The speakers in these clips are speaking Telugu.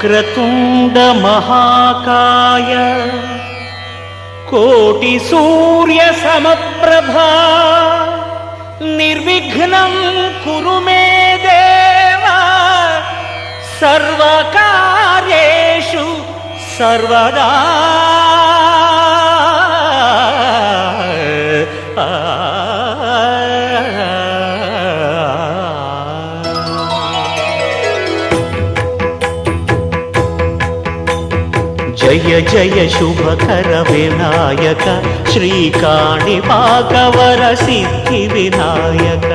వక్రతుండ మహాకాయ కోటి సూర్య సమప్రభా నిర్విఘ్నం కురు మే దేవ సర్వకార్యేషు సర్వదా. జయ జయ శుభకర వినాయక శ్రీకాణిపాకవర సిద్ధి వినాయక.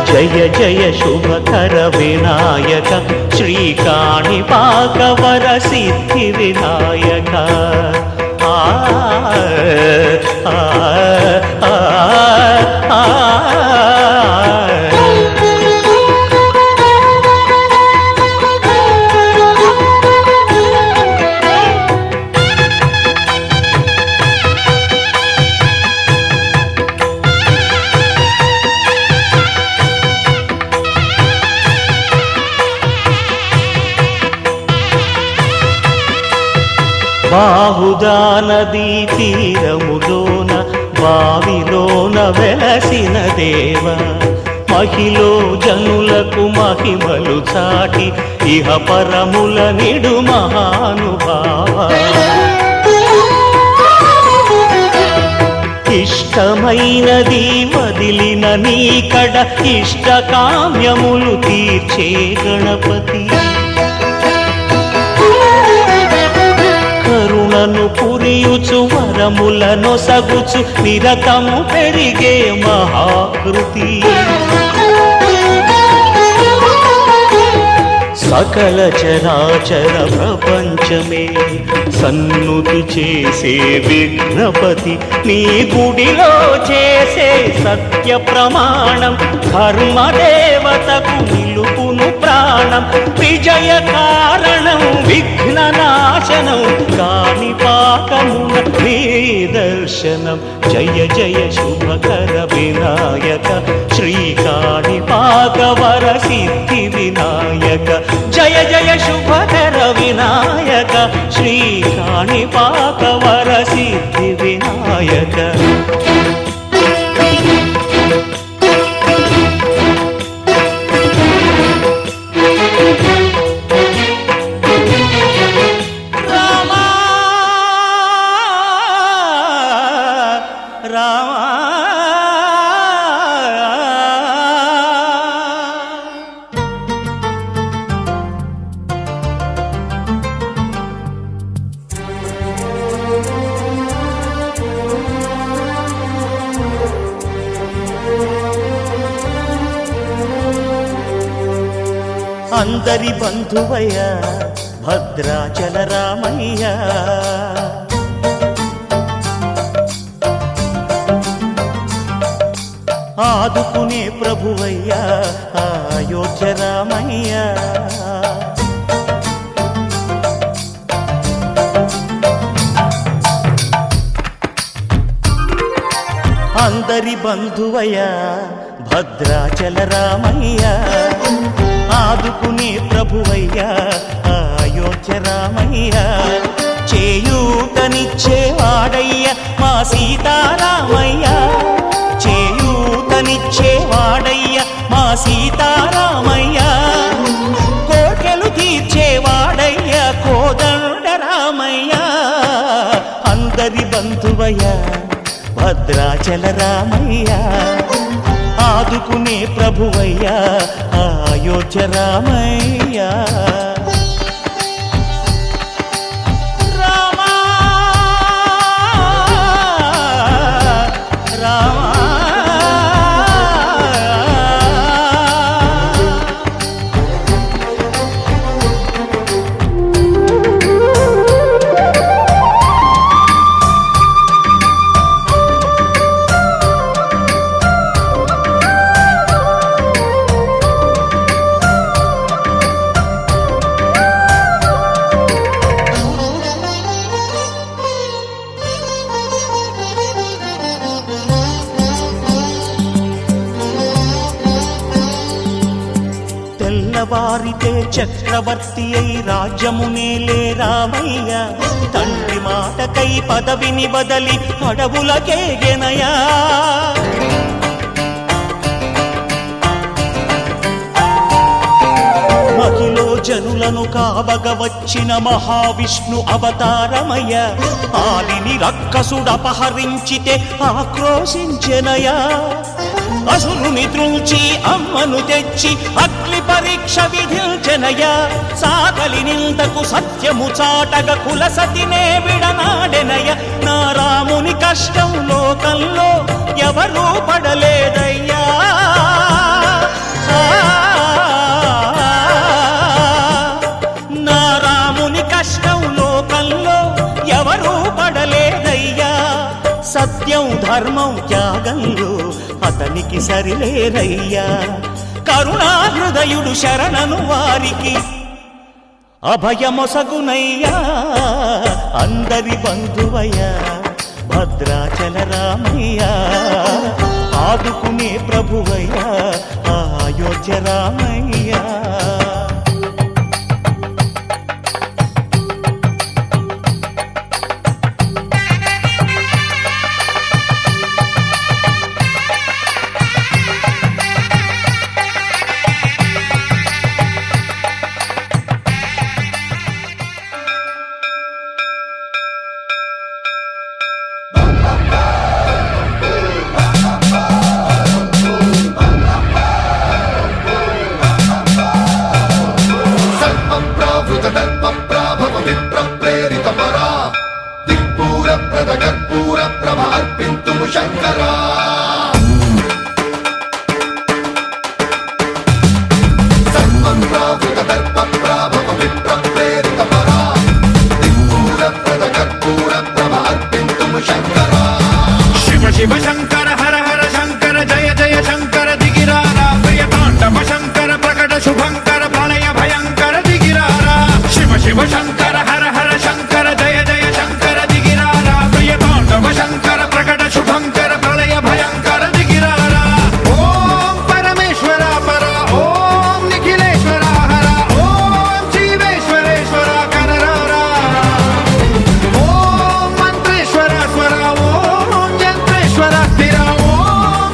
జయ జయ శుభకర వినాయక శ్రీకాణిపాకవర సిద్ధి వినాయక. ఆ ఆ ఆ ఆ బాహుదా నదీ తీరములోన బావిలోన వెలసిన దేవ మహిలో జనులకు మహిమలు చాటి ఇహ పరముల నిడు మహానుభావ. ఇష్టమైనది వదిలిన నీకడ ఇష్ట కామ్యములు తీర్చే గణపతి. కరుణను పురియుచు వరములను సగుచు నిరతము పెరిగే మహాకృతి. సకల చరాచర ప్రపంచమే సన్నుతి చేసే విఘ్నపతి. నీ గుడిలో చేసే సత్య ప్రమాణం ధర్మదేవతకు నిలుపును ప్రాణం. విజయ కారణం విఘ్న నాశనం కాణిపాకమున నీ దర్శనం. జయ జయ శుభకర వినాయక శ్రీకాణిపాకవర సిద్ధి వినాయక. జయ జయ శుభకర వినాయక శ్రీకాణిపాకవర సిద్ధి వినాయక. అందరి బంధువయ్య భద్రాచల రామయ్య. ఆదుకునే ప్రభువయ్య అయోధ్య రామయ్య. అందరి బంధువయ్య భద్రాచల రామయ్య. ఆదుకునే ప్రభువయ్య అయోధ్య రామయ్య. చేయూతనిచ్చేవాడయ్య మా సీతారామయ్య. చేయూతనిచ్చేవాడయ్య మా సీతారామయ్య. కోర్కెలు తీర్చేవాడయ్య కోదండ రామయ్య. అందరి బంధువయ్య భద్రాచల రామయ్య. ఆదుకునే ప్రభువయ్య అయోధ్య రామయ్య. తెల్లవారితే చక్రవర్తి అయి రాజ్యమునేలే రామయ్య తండ్రి మాటకై పదవిని బదలి అడవులకేగెనయా మహిలో జనులను కావగ వచ్చిన మహావిష్ణు అవతారమయ్య ఆలిని రక్కసుడపహరించితే ఆక్రోశించెనయా అసురుని త్రుంచి అమ్మను తెచ్చి అగ్ని పరీక్ష విధించెనయ సాకలి నిందకు సత్యము చాటగ కులసతినే విడనాడెనయ నా రాముని కష్టం లోకంలో ఎవరూ పడలేదయ్యా నా రాముని కష్టం లోకంలో ఎవరూ పడలేదయ్యా సత్యం ధర్మం త్యాగంలో అతనికి సరిలేరయ్యా కరుణాహృదయుడు శరణను వారికి అభయమొసగునయ్యా అందరి బంధువయ్యా భద్రాచల రామయ్యా ఆదుకునే ప్రభువయ్యా అయోధ్య రామయ్యా శివ శంకర హర హర శంకర జయ జయ శంకర దిగిరారా ప్రియ తాండవ శంకర ప్రకట శుభంకర ప్రళయ భయంకర దిగిరారా శివ శివ శంకర హర హర శంకర జయ జయ శంకర దిగిరారా ప్రియ తాండవ శంకర ప్రకట శుభంకర ప్రళయ భయంకర దిగిరారా ఓం పరమేశ్వర పర ఓం నిఖిలేశ్వర హర ఓం జీవేశ్వరేశ్వర కనరారా ఓం మంత్రేశ్వర స్వర ఓం యంత్రేశ్వర స్థిర ఓం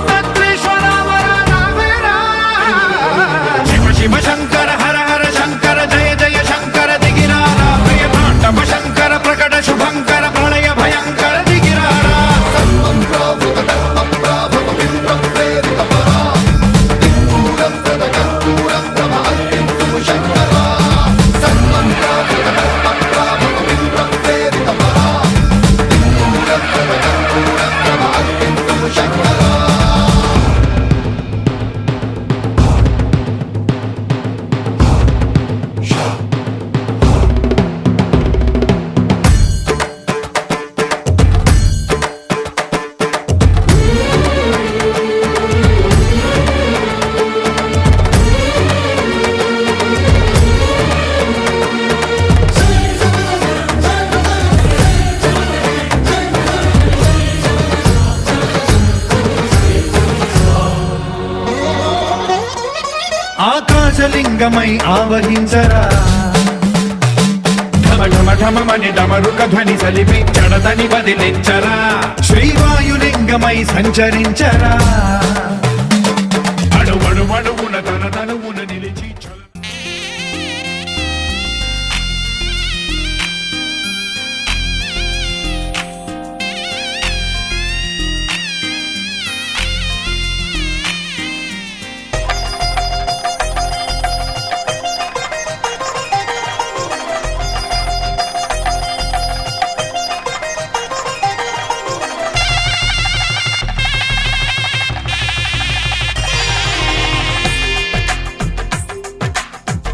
తత్రేశ్వర వర నావేరా శివ శివ శంకర హర హర శంకర జయ జయ శంకర దిగిరారా ప్రియ తాండవ శంకర ప్రకట శుభంకర ప్రళయ భయంకర దిగిరారా ఆకాశలింగమై ఆవహించరా ఢమ ఢమ ఢమమని డమరుక ధ్వని సలిపి జడదని వదిలించరా శ్రీవాయులింగమై సంచరించరా అడువడువడువున తన తనువున నిలిచి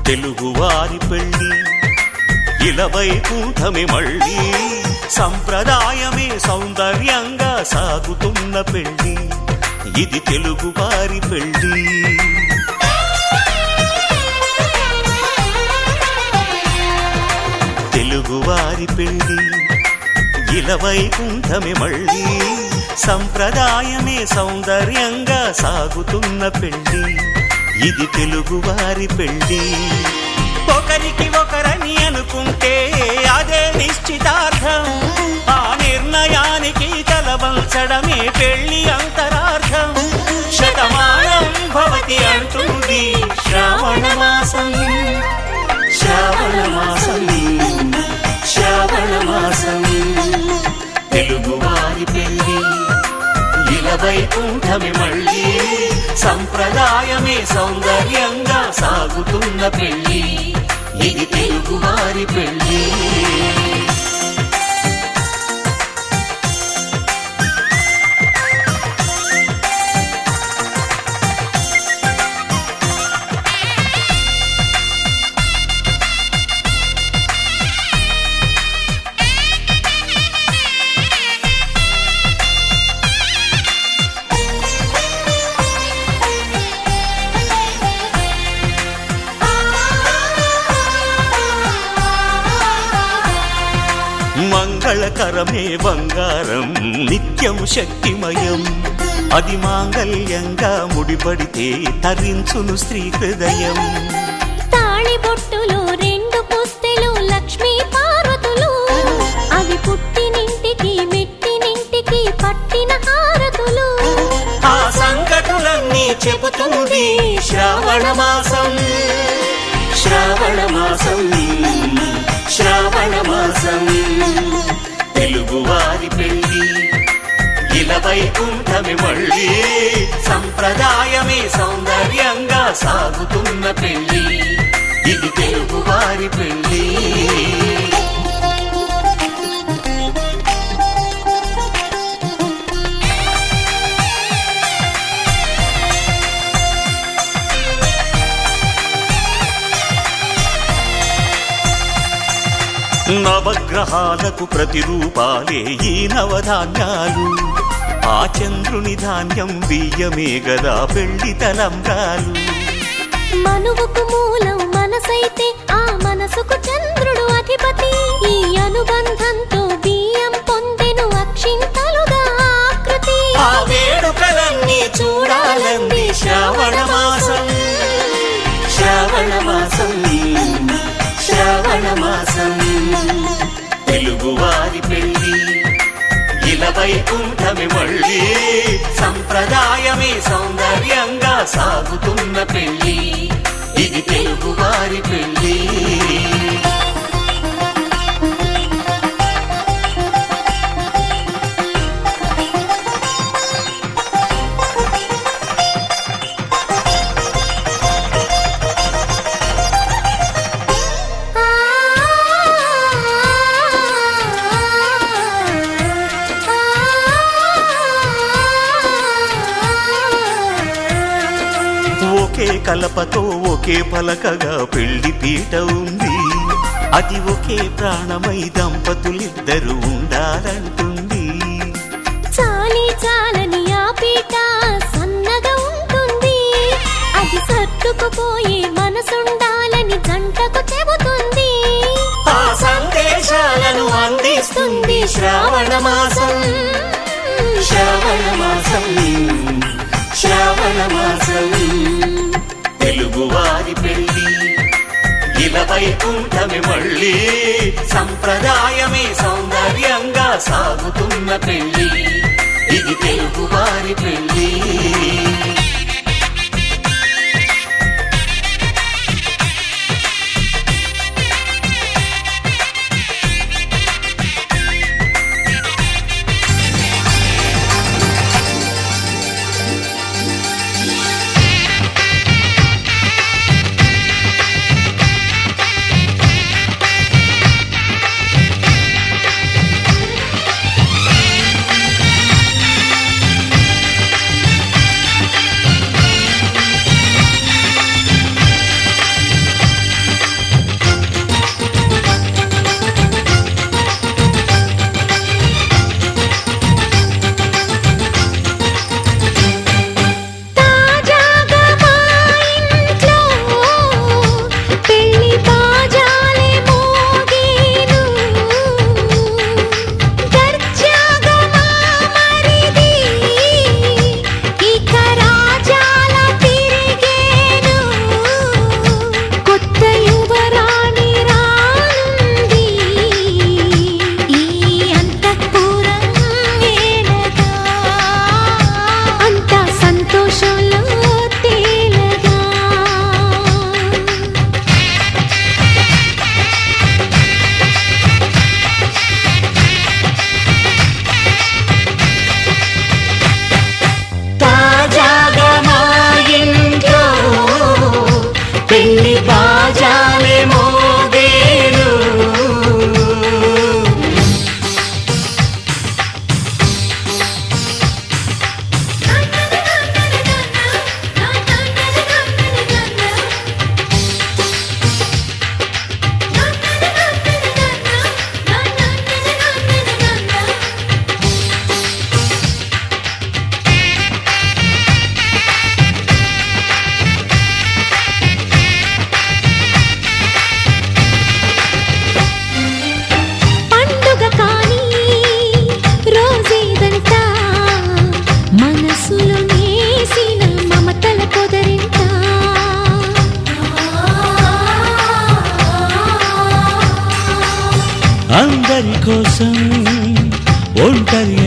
తెలుగువారి పెళ్ళి ఇలవైకుంఠమి మళ్ళీ సంప్రదాయమే సౌందర్యంగా సాగుతున్న పెళ్ళి ఇది తెలుగువారి పెళ్ళి తెలుగువారి పెళ్ళి ఇలవైకుంఠమి మళ్ళీ సంప్రదాయమే సౌందర్యంగా సాగుతున్న పెళ్ళి ఇది తెలుగువారి పెళ్లి. ఒకరికి ఒకరని అనుకుంటే అదే నిశ్చితార్థం. ఆ నిర్ణయానికి తలవంచడమే పెళ్లి అంతరార్థం. శతమానం భవతి అంటుంది శ్రావణ మాసం, శ్రావణ మాసం, శ్రావణ మాసం. తెలుగువారి పెళ్లి ఇలవైకుంఠమి మళ్ళీ, సంప్రదాయమే సౌందర్యంగా సాగుతున్న పెళ్లి. ఇది తెలుగువారి పెళ్లి. మంగళకరమే బంగారం, నిత్యం శక్తిమయం. అది మాంగళ్యంగా ముడిపడితే తరించును స్త్రీ హృదయం. తాళిబొట్టులు రెండు పుస్తెలు లక్ష్మీ పార్వతులు, అవి పుట్టినింటికి మెట్టినింటికి పట్టిన హారతులు. ఆ సంకటులన్నీ చెబుతుంది శ్రావణ మాసం, శ్రావణ మాసం, శ్రావణ మాసం. తెలుగువారి పెళ్లి ఇలవైకుంఠమి మళ్ళీ, సంప్రదాయమే సౌందర్యంగా సాగుతున్న పెళ్లి. ఇది తెలుగువారి పెళ్లి. నవగ్రహాలకు ప్రతిరూపాలే ఈ నవధాన్యాలు. ఆ చంద్రుని ధాన్యం బియ్యమే గదా పెళ్లి తలంబ్రాలు. మనువుకు మూలం మనసైతే ఆ మనసుకు చంద్రుడు అధిపతి. ఈ అనుబంధంతో బియ్యం పొందెను అక్షింతలుగా ఆకృతి. ఆ వేడుకలన్నీ చూడాలంది శ్రావణ మాసం, శ్రావణ మాసం, శ్రావణ మాసం. తెలుగువారి పెళ్లి ఇలవైకుంఠమి మళ్ళీ, సంప్రదాయమే సౌందర్యంగా సాగుతున్న పెళ్లి. ఇది తెలుగువారి పెళ్లి. ఒకే కలపతో ఒకే పలకగా పెళ్లి పీట ఉంది. అది ఒకే ప్రాణమై దంపతులిద్దరూ ఉండాలంటుంది. చాలి చాలని ఆ పీట సన్నగా ఉంటుంది. అది సర్దుకుపోయే మనసుండాలని జంటకు చెబుతుంది. ఆ సందేశాలను అందిస్తుంది శ్రావణ మాసం, శ్రావణ మాసం, శ్రావణ మాసం. తెలుగువారి పెళ్లి ఇలవైకుంఠమి మళ్ళీ, సంప్రదాయమే సౌందర్యంగా సాగుతున్న పెళ్లి. ఇది తెలుగువారి పెళ్లి.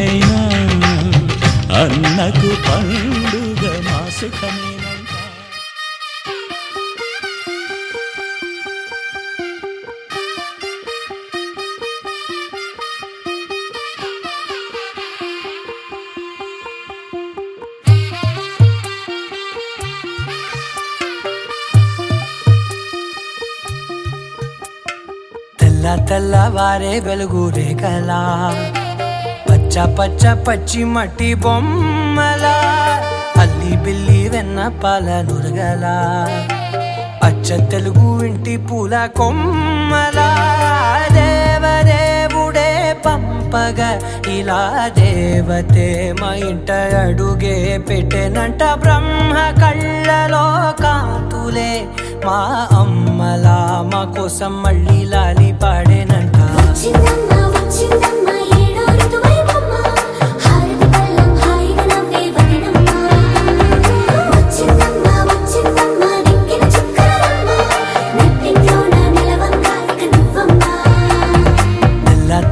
అయినా అన్నకు పండుగ మా సుఖమేనంట. తెల్లవారే వెలుగు రేఖలా పచ్చ పచ్చ పచ్చి మట్టి బొమ్మలా అల్లి బిల్లి వెన్న పాల నురగలా అచ్చ తెలుగు ఇంటి పూల కొమ్మలా దేవదేవుడే పంపగ ఇలా దేవతే మా ఇంట అడుగే పెట్టెనంట. బ్రహ్మ కళ్ళలో కాంతులే మా అమ్మలా మా కోసం మళ్ళీ లాలి పాడేనంట. వచ్చిందమ్మ వచ్చిందమ్మ ఏడో ఋతువైవమ్మ హారతి పళ్ళం హాయిగా నవ్వే వదినమ్మ. వచ్చిందమ్మ వచ్చిందమ్మ నింగిన చుక్కలమ్మ నెట్టింట్లోన నిలవంగా ఇక నువ్వమ్మ.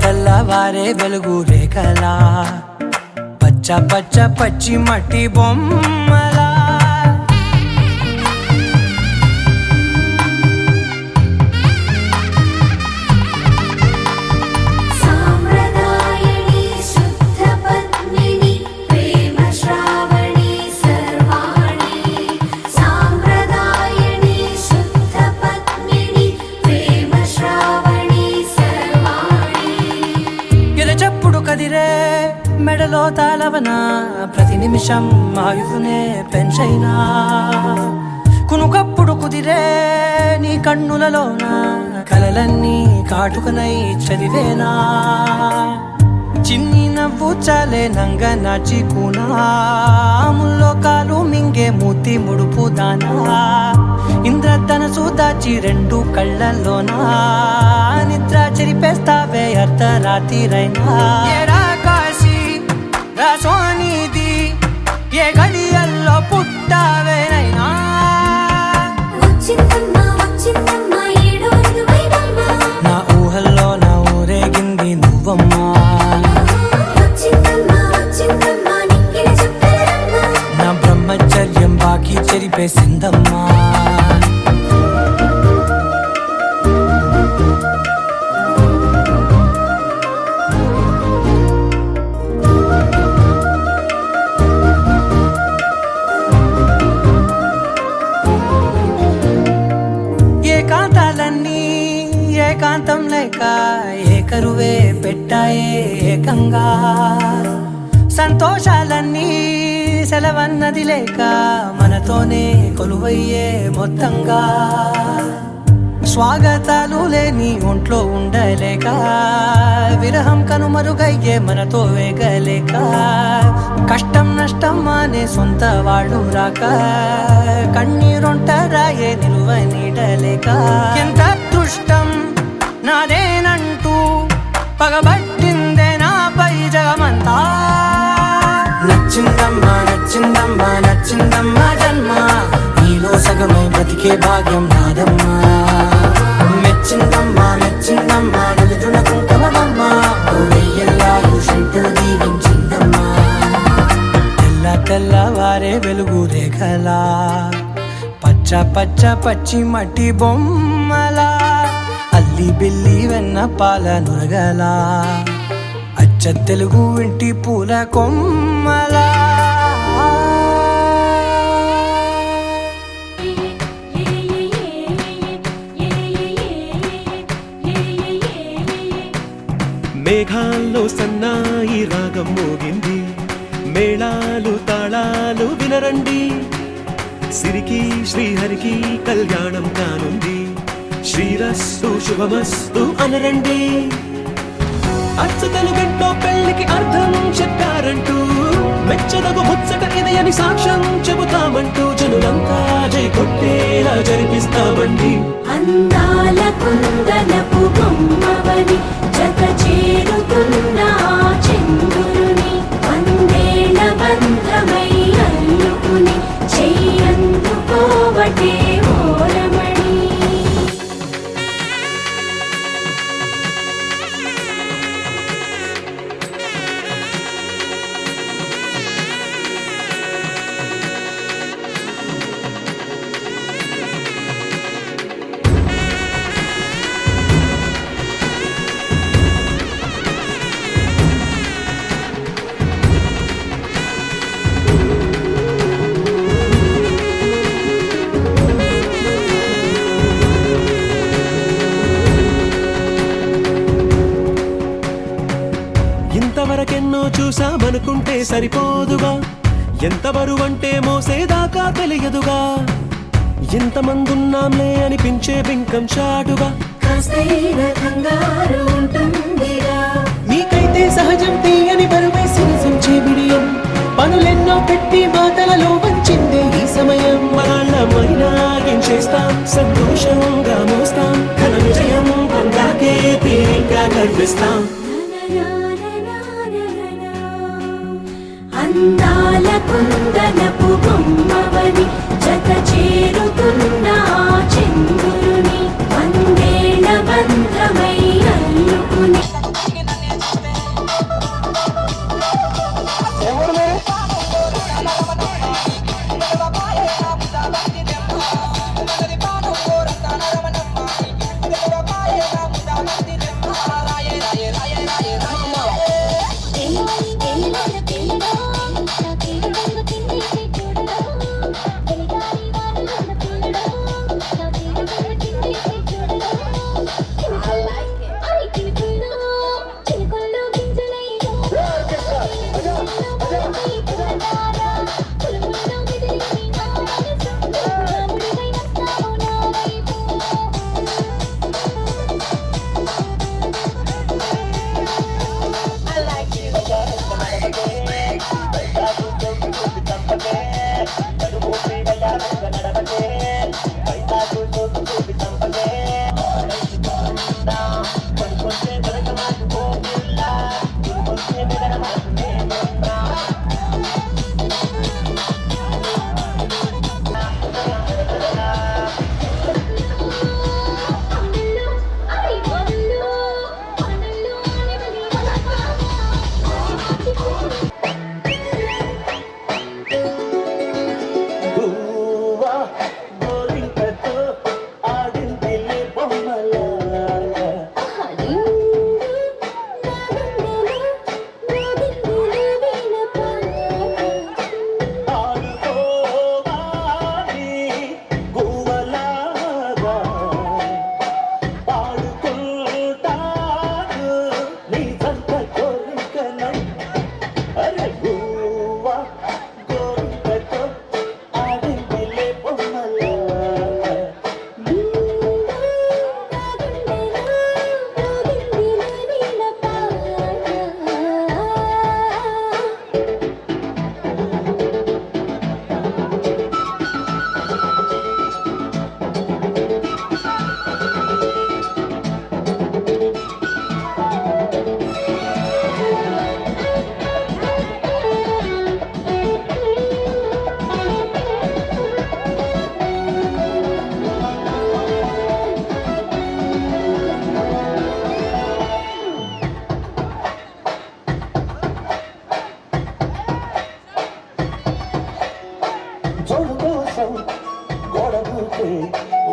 తెల్లవారే వెలుగు రేఖలా పచ్చ పచ్చ పచ్చి మట్టి బొమ్మలా సాంప్రదాయని శుద్ధ పద్మిని ప్రేమ శ్రావణి సర్వాణి. సాంప్రదాయని శుద్ధ పద్మిని ప్రేమ శ్రావణి సర్వాణి. ఎరచప్పుడు కదిరే మెడలో తాళవన ప్రతి నిమిషం ఆయుధునే పెంచైనా కునుకప్పుడు కుదిరే నీ కన్నులలోన కలలన్నీ కాటుకనై చదివేనా. చిన్ని నవ్వు చాలే నంగ నాచి కూనాముల్లో కాలు మింగే మూతి ముడుపు దానా. ఇంద్రధనసు దాచి రెండు కళ్ళల్లోనా నిద్ర చెరిపేస్తావే అర్ధరాత్రిరైనా. ఏరా కాశీ రా సోనిది ఏ గడియల్లో పుట్టావేనైనా. వచ్చిందమ్మ వచ్చిందమ్మ ఏడో ఋతువైవమ్మ నా ఊహల్లో నా ఊరేగింది నువ్వమ్మా. వచ్చిందమ్మ వచ్చిందమ్మ నింగిన చుక్కలమ్మ. నా బ్రహ్మచర్యం బాకీ చెరిపేసిందమ్మా. ఏకాంతాలన్నీ ఏకాంతం లేక ఏకరువే పెట్టాయే ఏకంగా. సంతోషాలన్నీ సెలవన్నది లేక మనతోనే కొలువయ్యే మొత్తంగా. స్వాగతాలు లేని ఒంట్లో ఉండలేక విరహం కనుమరుగయ్యే మనతో వేగలేక. కష్టం నష్టం అనే సొంత వాళ్ళు రాక కన్నీరొంటరాయే నిలువ నీడలేక. ఎంత అదృష్టం నాదేనంటూ పగబట్టిందే నాపై జగమంతా. నచ్చిందమ్మా నచ్చిందమ్మా నచ్చిందమ్మా జన్మ నీలో సగమై బ్రతికే భాగ్యం నాదమ్మా. మెచ్చిందమ్మా మెచ్చిందమ్మా నిలుతున్న కుంకుమమ్మా వెయ్యల్లాలు శంకరు దీవించిందమ్మా. తెల్లవారే వెలుగు రేఖలా పచ్చ పచ్చ పచ్చి మట్టి బొమ్మలా అల్లి బిల్లి వెన్న పాల నురగలా అచ్చ తెలుగు ఇంటి పూల కొమ్మలా. మేఘాల్లో సన్నాయి రాగం మోగింది, మేళాలు తాళాలు వినరండి. సిరికి శ్రీహరికి కళ్యాణం కానుంది, శ్రీరస్తు శుభమస్తు అనరండి. అచ్చు తెలుగింటో పెళ్లికి అర్థం చెప్పారంటూ మెచ్చదగు ముచ్చట ఇది అని సాక్ష్యం చెబుతామంటూ జనులంతా జై కొట్టేలా జరిపిస్తామండి. అందాల కుందనపు బొమ్మవని జత చేరుతున్న ఆ చంద్రుని వందేళ్ల బంధమై అల్లుకుని చెయ్యందుకోవటే ఓరమణి. లేకుంటే సరిపోదుగా, ఎంత బరువంటే మోసేదాకా తెలియదుగా, ఎంతమందున్నాంలే అనిపించే బింకం చాటుగా. కాస్తైన కంగారు ఉంటుందిరా, నీకైతే సహజం తీయని బరువే సిరసించే విడియం, పనులెన్నో పెట్టి మాటలలో వంచిందే ఈ సమయం. మనాళ్ళమైనా ఏం చేస్తాం, సంతోషంగా మోస్తాం, ఘన విజయం పొందాకే తీరిగ్గా గర్విస్తాం. అందాల కుందనపు బొమ్మవని జత చేరుతున్న ఆ చంద్రుని వందేళ్ల బంధమై అల్లుకుని.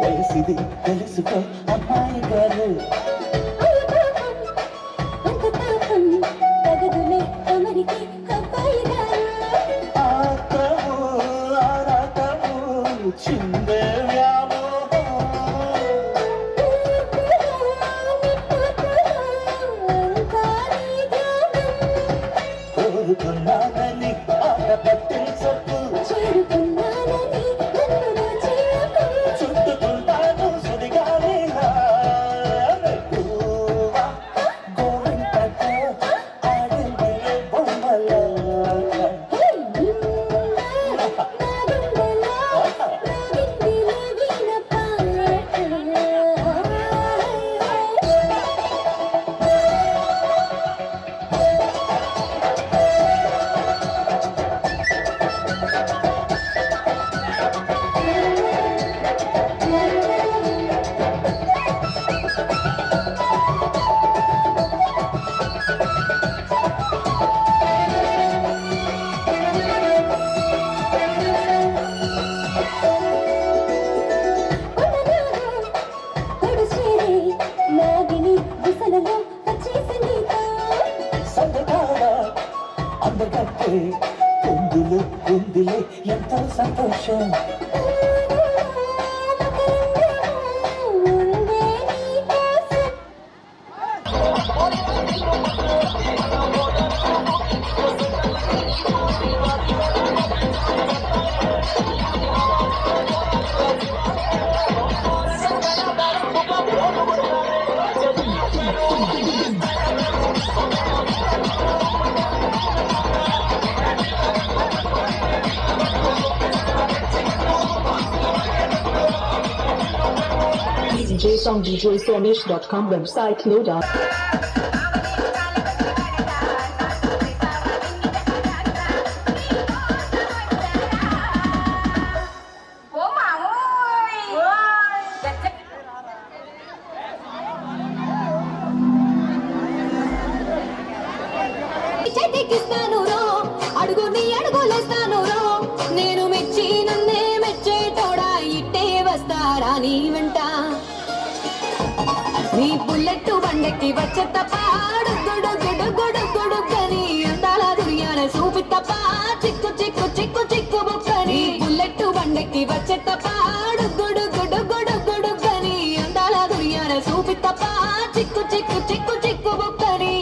వయసిది తెలుసుకో అమ్మాయి గారు. ఆటము ఆరాటము చిందే వ్యామోహం, కోరుకున్నానని ఆట పట్టించకు, చుట్టుకుంటాను సుడిగాలిలా. గోవిందతో ఆడింది బొమ్మలా. అందగట్టే పొందులు పొందిలే ఎంతో సంతోషం. Based on djsonish.com website loader. చెతికిస్తాను రో అడుగుని అడుగులేస్తాను రో నేను మెచ్చి నన్నే మెచ్చేటోడా ఇట్టే వస్తారా నీ వెంట నీ బుల్లెట్ బండెక్కి వచ్చే తప్ప గుడుగుడుగుడుగుడుగుడుగని అందాల దునియాన చూపి తప్ప చిక్కు చిక్కు చిక్కు చిక్కు బుక్కని బుల్లెట్ బండెక్కి వచ్చే తప్ప గుడుగుడుగుడుగుడుగని అందాల దునియాన చూపి తప్ప చిక్కు చిక్కు చిక్కు చిక్కు బుక్కని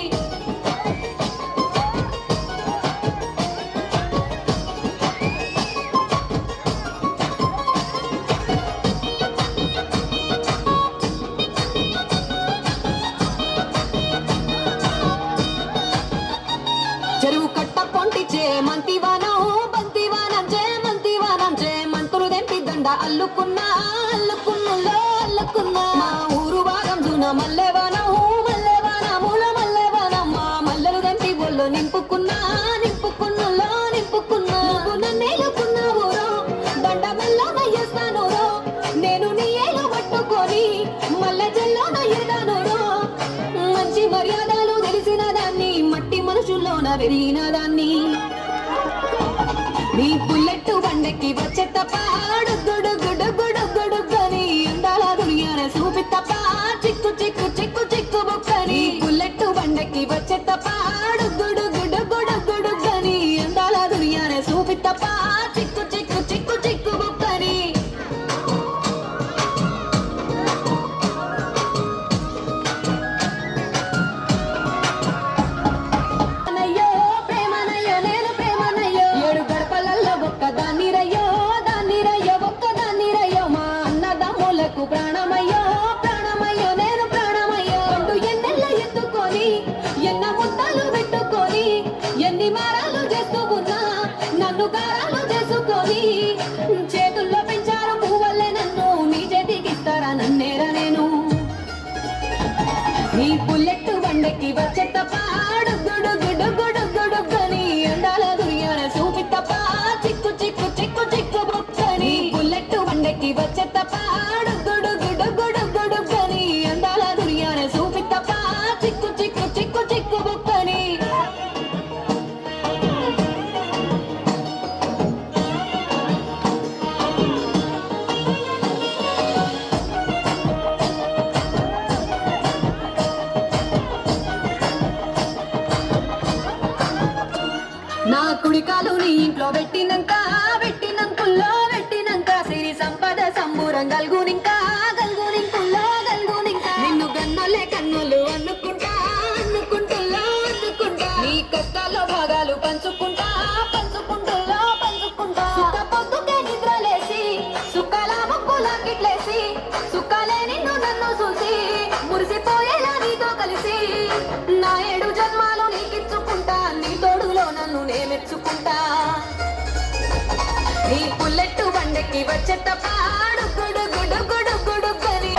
చెరువు కట్ట పొంటిచే మంతివానం బంతివానం చే మంతులు దెంపి దండ అల్లుకున్నా అల్లుకున్నులో అల్లుకున్నా మా ఊరు భాగం జూన మల్లెవానముల మల్లెవానం మా మల్లెలు దెంపి బొల్లు నింపుకున్నా నింపుకున్నులో నింపుకున్నా నువ్వు నన్నేలుకున్నావు రో దండ మెల్ల నయ్యేస్తాను రో నేను నీ ఏలు పట్టుకొని మల్లె జల్లో నయ్యేదాను రో మంచి మర్యాదలు తెలిసిన దాన్ని మట్టి మనుషుల్లోన పెరిగిన దాన్ని నీ బుల్లెట్ బండెక్కి వచ్చే తప్ప గుడుగుడుగుడుగుడుగని అందాల దునియాన చూపి తప్ప చిక్కు చిక్కు చిక్కు చిక్కు బుక్కని బుల్లెట్ బండెక్కి వచ్చే తప్ప గుడుగుడుగుడుగుడుగని అందాల దునియాన చూపి తప్ప చిక్కు చిక్కు చిక్కు చిక్కు బుక్కని ప్రాణమయ్యో ప్రాణమయ్యో నేను ప్రాణమయ్యో అంటూ ఎన్నెల్ల ఎత్తుకొని ఎన్న ముద్దలు పెట్టుకొని ఎన్ని మారాలు చేస్తూ ఉన్నా నన్ను గారాలు చేసుకొని చేతుల్లో పెంచారు పువ్వులే నన్ను నీ చేతికి ఇస్తారా నన్నేరా నేను నీ బుల్లెట్ బండెక్కి వచ్చే తప్ప గుడుగుడుగుడుగుడుగని అందాల దునియాన చూపి తప్ప చిక్కు చిక్కు చిక్కు చిక్కు బుక్కని బుల్లెట్ బండెక్కి వచ్చే తప్ప గుడుగుడుగుడుగుడుగని అందాల దునియాన చూపి తప్ప చిక్కు చిక్కు చిక్కు చిక్కు బుక్కని నా కుడికాలు నీ ఇంట్లో పెట్టినంక సిరి సంపద సంబూరం గల్గునింకా నిన్ను గన్నోలే కన్నులు అనుకుంటా నీ కష్టాల్లో భాగాలు పంచుకుంటా సుఖ పొద్దుకే నిద్రలేసి సుఖాల ముక్కులాకిట్లేసి సుఖాలే నిన్ను నన్ను చూసి మురిసిపోయేలా నీతో కలిసి నా 7 జన్మాలు నీకిచ్చుకుంటా నీ తోడులో నన్ను నే మెచ్చుకుంటా నీ బుల్లెట్ బండెక్కి వచ్చే తప్ప గుడుగుడుగుడుగుడుగని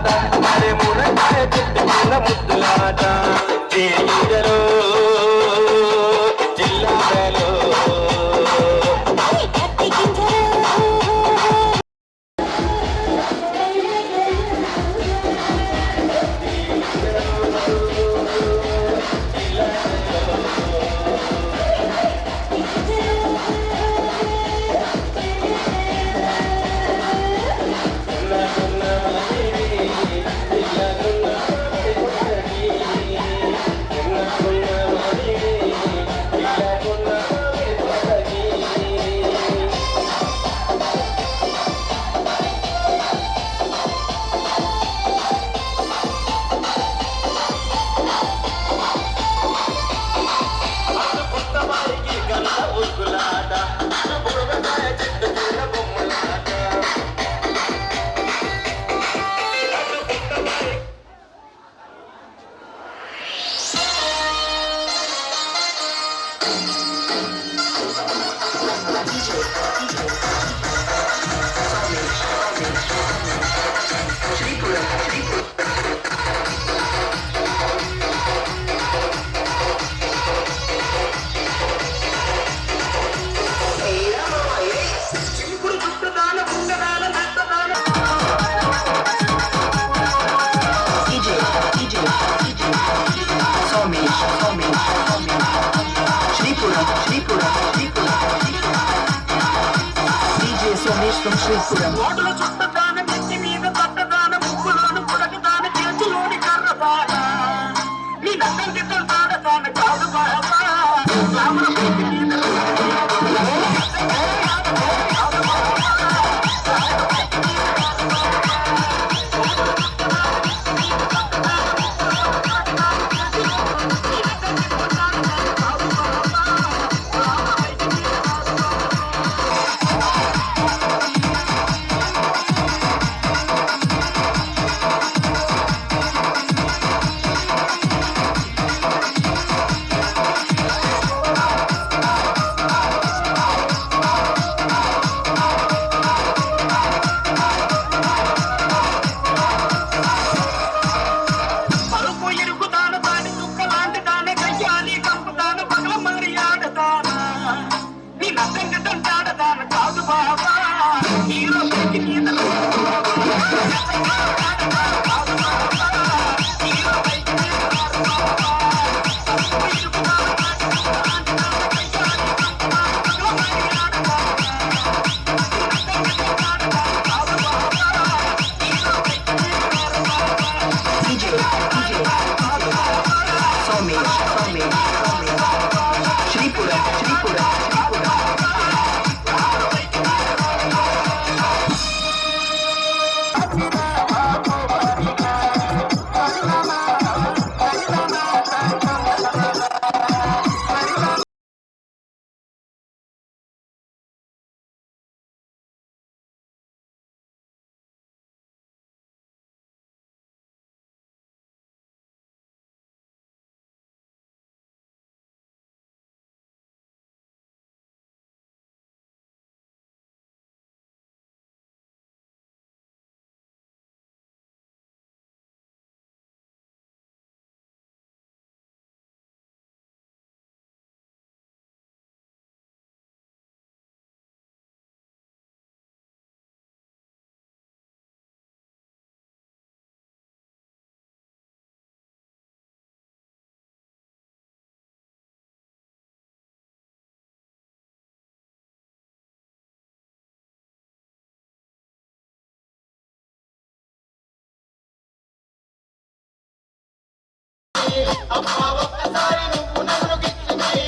ముద్దులాట అరే మునక్కాయ చెట్టు కింద ముద్దులాట ఏ ఈడలో జిల్లాలో from Sripuram. ఓటుల చుట్టదాన నెత్తి మీద తట్టదాన ముక్కులోను పుడకదాన చేతిలోని కర్రదాన నీ నన్నంటి తొడదాన కాదు బాబా రాముల పేటి మీద అమ్మా ఒక్కసారి నువ్వు నన్ను గిచ్చుని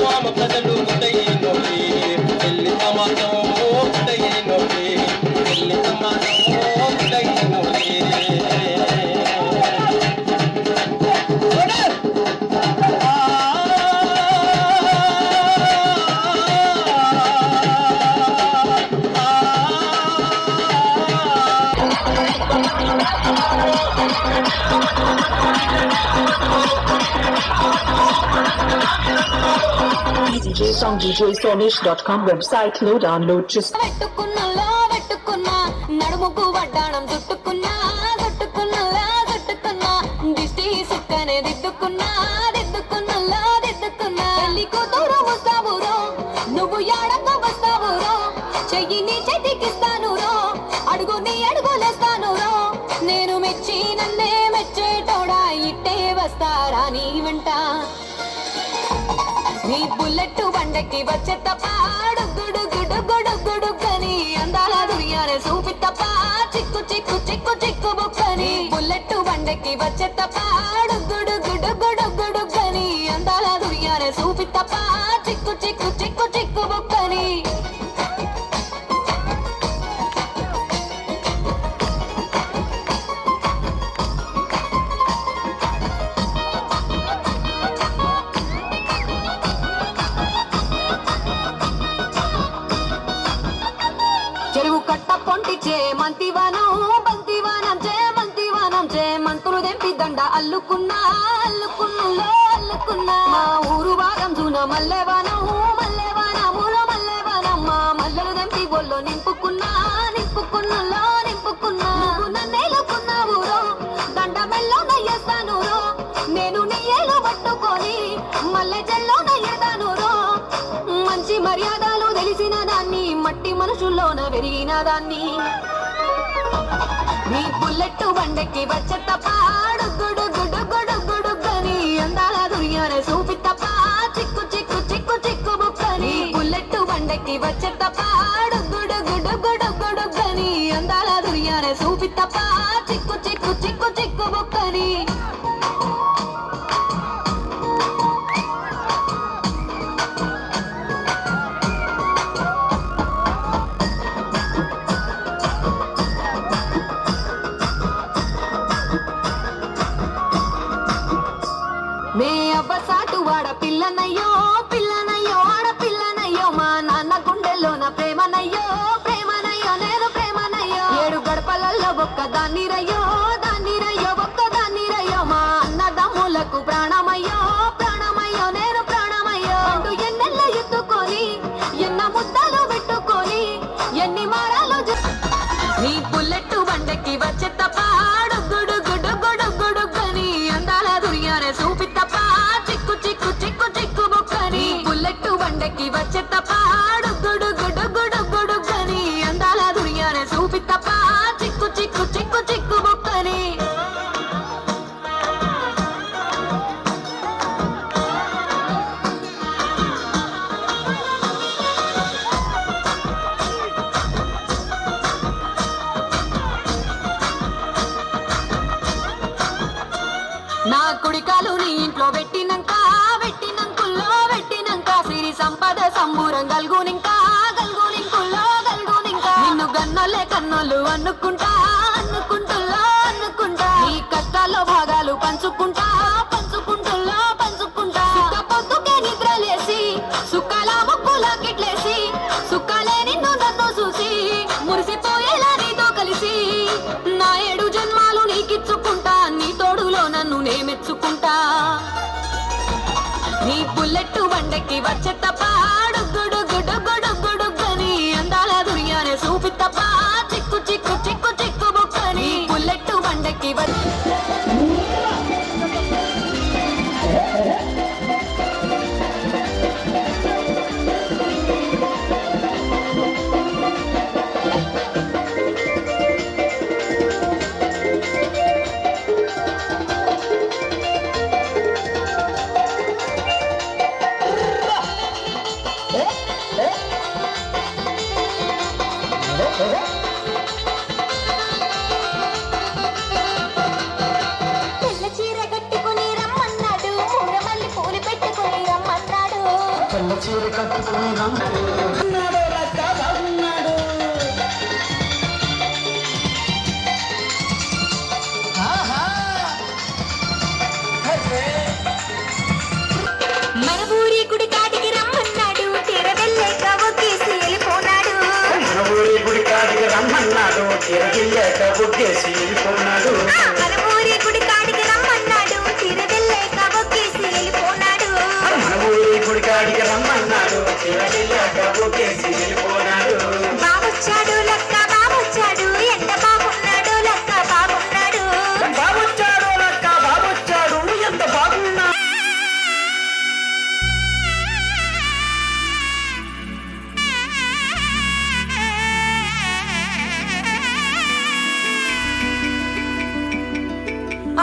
చందమామ ప్రజలు ముద్దయ్యేనోలే పెళ్లి సమాజం ముద్దయ్యేనోలే పెళ్లి సమాజం ముద్దయ్యేనోలే DJSongDJSonish.com website లో డౌన్లోడ్ చేసి వెట్టుకున్నలా వెట్టుకున్నా నడుముకు వడ్డాణం చుట్టుకున్నా చుట్టుకున్నలా చుట్టుకున్నా దిష్టి సుక్కనే దిద్దుకున్నా దిద్దుకున్నలా దిద్దుకున్నా పెళ్లి కూతురు వస్తావురో నువ్వు యాడంగా వస్తావురో చెయ్యి నీ చేతికిస్తాను రో అడుగు నీ అడుగులేస్తాను రో నేను మెచ్చి నన్నే మెచ్చేటోడా ఇట్టే వస్తారా నీ వెంట నీ బుల్లెట్ బండకి వచ్చే తప్ప గుడుగుడుగుడుగుడుగుడుగని అందాల దునియానే చూపి తప్ప చిక్కు చిక్కు చిక్కు చిక్కు బుక్కని బుల్లెట్ బండకి వచ్చే తప్ప గుడుగుడుగుడుగుడుగని అందాల దునియానే చూపి తప్ప చిక్కు చిక్కు చిక్కు చిక్కు బుక్కని చెరువు కట్ట పొంటిచే మంతివానం బంతివానం చే మంతులు దెంపి దండ అల్లుకున్నా అల్లుకున్నులో అల్లుకున్నా మా ఊరు భాగం జూన మల్లెవానములో మల్లెవానమ్మ మల్లెలు దెంపి ఒళ్ళో నింపుకున్నా నింపుకున్నులో నింపుకున్నా నువ్వు నన్నేలుకున్నావు రో దండ మెల్లో నయ్యేస్తాను రో నేను నీ ఏలు పట్టుకొని మల్లె జల్లో నయ్యేదాను రో మంచి మర్యాదలు తెలిసిన దాన్ని మట్టి మనుషుల్లోన పెరిగిన దాన్ని నీ బుల్లెట్ బండకి వచ్చే తప్ప గుడుగుడుగుడుగుడుగని అందాల దునియానే చూపి తప్ప చిక్కు చిక్కు చిక్కు చిక్కు బుక్కని బుల్లెట్ బండకి వచ్చే తప్ప గుడుగుడుగుడుగుడుగని అందాల దునియానే చూపి తప్ప చిక్కు చిక్కు చిక్కు చిక్కు బుక్కని మే అవ్వసాటు వాడ పిల్లనయ్యో పిల్లనయ్యో ఆడపిల్లనయ్యో మా నాన్న గుండెల్లోన ప్రేమనయ్యో ప్రేమనయ్యో నేను ప్రేమనయ్యో 7 గడపలలో ఒక్క దాన్ని రయ్యో ఒక్క దాన్ని రయ్యో మా అన్నదమ్ములకు ప్రాణమయ్యో ప్రాణమయ్యో నేను ప్రాణమయ్యో అంటూ ఎన్నెల్ల ఎత్తుకొని ఎన్న ముద్దలు పెట్టుకొని ఎన్ని మారాలు నీ బుల్లెట్ బండకి వచ్చే తప్ప గుడుగుడుగుడుగుడుగని అందాల దునియానే చూపి తప్ప చిక్కు చిక్కు చిక్కు చిక్కు బుక్కని బుల్లెట్ బండకి వచ్చే తప్ప గుడుగుడుగుడుగుడుగని అందాల దునియానే చూపి తప్ప చిక్కు చిక్కు చిక్కు చిక్కు బుక్కని నా కుడికాలు నీ ఇంట్లో పెట్టినంక సిరి సంపద సంబూరం గల్గునింకా నిన్ను గన్నోలే కన్నోలు అనుకుంటా నీ కష్టాల్లో భాగాలు పంచుకుంటా పొద్దుకే నిద్రలేసి సుఖాల ముక్కులా కిట్లేసి సుఖాలే నిన్ను నన్ను చూసి మురిసిపోయేలా నీతో కలిసి నా 7 జన్మాలు నీకిచ్చుకుంటా నీ తోడులో నన్ను నే మెచ్చుకుంటా నీ బుల్లెట్ బండకి వచ్చే తప్ప గుడుగుడుగుడుగుడుగని అందాల దునియానే చూపి తప్ప చిక్కు చిక్కు చిక్కు చిక్కు బుక్కని బుల్లెట్ బండకి తెల్ల చీర కట్టుకుని ఉన్నాడు లక్క బాగున్నాడు. మన ఊరి గుడి కాటికి రమ్మన్నాడు తిరగలేక ఒకేసి వెళ్ళిపోనాడు. మన ఊరి గుడి కాడికి రమ్మన్నాడు తిరగిల్లేక బుగ్గేసి వెళ్ళిపోనాడు. మన ఊరి గుడి కాటికి రమ్మన్నాడు తిరగలేక ఒకేసి వెళ్ళిపోనాడు. మన ఊరి గుడి కాడికి రమ్మన్నాడు తిరగిల్లేక బుగ్గేసి వెళ్ళిపోనాడు. బాబొచ్చాడు లక్క బాబొచ్చాడు ఎంత బాగున్నాడు లక్క బాగున్నాడు. బాబొచ్చాడు లక్క బాబొచ్చాడు ఎంత బాగున్నాడు.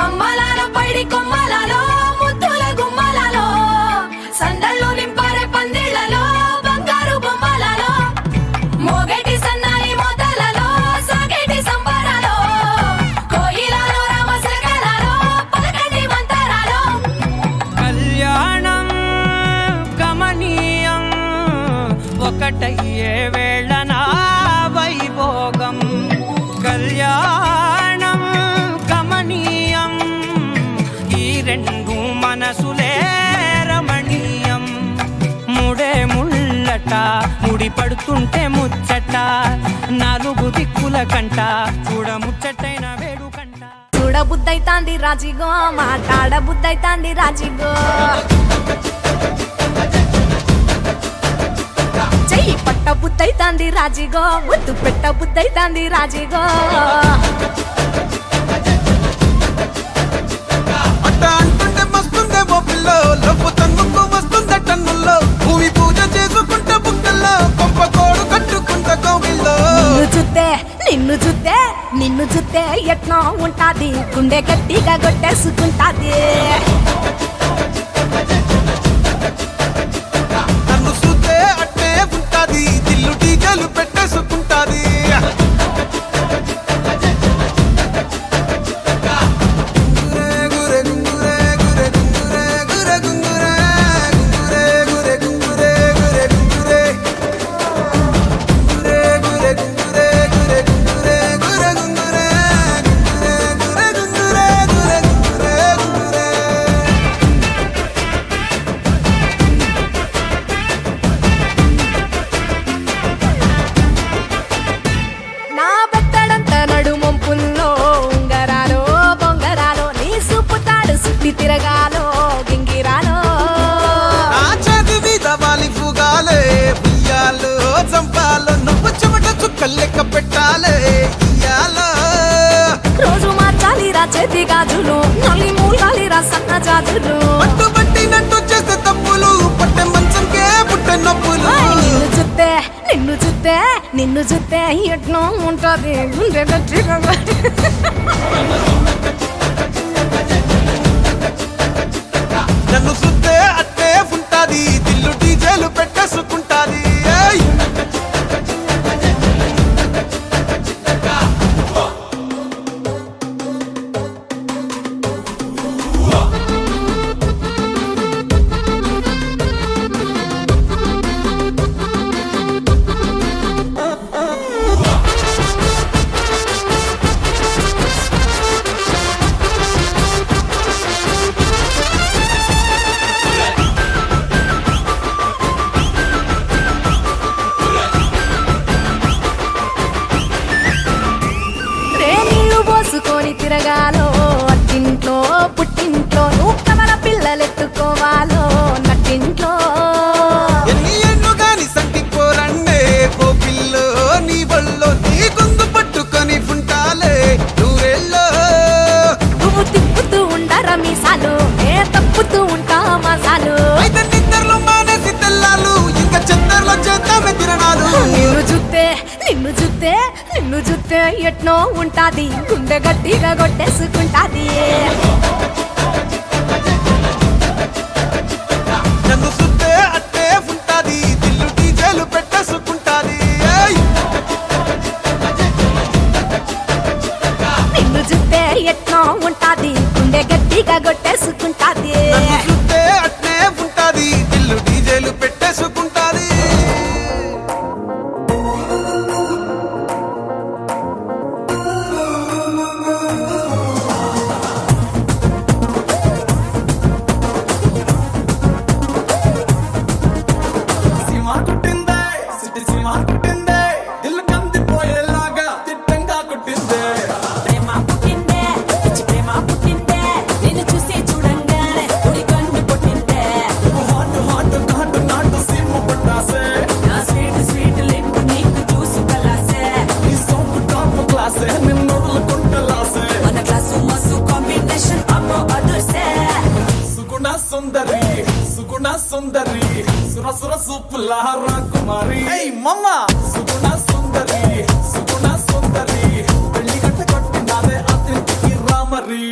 అమ్మలాలో పైడి కొమ్మలలో ముద్దుల గుమ్మలలో సందళ్ళు నింపారే పందిళ్లలో బంగారు బొమ్మలలో మోగేటి సన్నాయి మోతలలో సాగేటి సంబరాలో కోయిలలో రామశకలలో పలకటి మంతరాలో కళ్యాణం గమనీయం ఒకటయ్యే వేళ నా వైభోగం. కళ్యాణం గమనీయం ఈ రెండు మనసులే రమణీయం. ముడే ముళ్ళట ముడి పడుతుంటే ముచ్చట నాలుగు దిక్కుల కంట చూడ ముచ్చటైన వేడుకంట. చూడ బుద్ధైతాంది రాజిగో మాట్లాడ బుద్ధైతాంది రాజిగో చెయ్యి పట్ట బుద్ధైతాంది రాజిగో ముద్దు పెట్ట బుద్ధైతాంది రాజిగో. అట్ట అంటుంటే మస్తుందే ఓ పిల్లో లవ్వు తన్నుకు వస్తుందే టన్నుల్లో భూమి పూజ చేసుకుంటే బుక్కల్లో కొంప కోడు కట్టుకుంటే కోవిల్లో. నిన్ను చూస్తే నిన్ను చూస్తే ఎట్నో ఉంటాది గుండె గట్టిగా కొట్టేసుకుంటాది. నన్ను చూస్తే అట్టే ఉంటాది దిల్లు డీజలు పెట్టేసుకుంటాది. గురే గురే గురే గురే గురే గురే గురే గురే గురే గురే గురే గురే గురే గురే గురే గురే గురే నా బెత్తడంత నడుమొంపుల్లో ఉంగరాలో బొంగరాలో నీ సుప్పుతాడు సుట్టి తిరగాలో గింగిరాలో నా చేతి మీద వాలి పుగాలే ఉయ్యాలో చంపాలో నువ్వు చెమట చుక్కలు లెక్క పెట్టాలే ఇయ్యాలో. రోజు మార్చాలి రా చేతి గాజులు నల్లి మూలాలి రా సన్న జాజులు. పట్టు పట్టినట్టు చేసే తప్పులు పట్టే మంచంకే పుట్టే నొప్పులు. నిన్ను చూస్తే నిన్ను చూస్తే నిన్ను చూస్తే ఎట్నో ఉంటది గుండె గట్టిగా నన్ను సుత్తే అట్టే ఉంటాది దిల్లు డీజేలు పెట్టేసుకుంటాది. ఏయ్! పోసుకొని తిరగాలో అట్టింట్లో పుట్టింట్లో నువ్వు కవల పిల్లలెత్తుకోవాలో నట్టింట్లో. ఎన్ని ఎన్ను గాని సంటి పోరండే ఓ పిల్లో నీ బళ్ళో నీ గొంతు పట్టుకొని ఉంటాలే నూరేళ్ళో. నువ్వు తిప్పుతూ ఉండరా మీసాలు ఏ తప్పుతూ ఉంటా మసాలు. అయితే నిద్రలో మానేసి తెల్లాలు ఇంకా చెత్తర్లో చేద్దామే తిరణాలు. నిన్ను చూస్తే నిన్ను చూస్తే నిన్ను చూస్తే ఎట్నో ఉంటాది గుండె గట్టిగా కొట్టేసుకుంటాది. నన్ను సుత్తే అట్టే ఉంటాది దిల్లు డీజేలు పెట్టేసుకుంటాది. ఏయ్! నిన్ను చూస్తే ఎట్నో ఉంటాది గుండె గట్టిగా కొట్టేసుకుంటాది. నన్ను సుత్తే అట్టే ఉంటాది దిల్లు డీజేలు పెట్టేసుకుంటాది. చేసుకుంటాది సుందరి సుర సుర సూపుల రాకుమారి మమ్మ సుగుణ సుందరి సుగుణ సుందరి పెళ్లి గట్ట కొట్టినాదే అతిథికి రామరి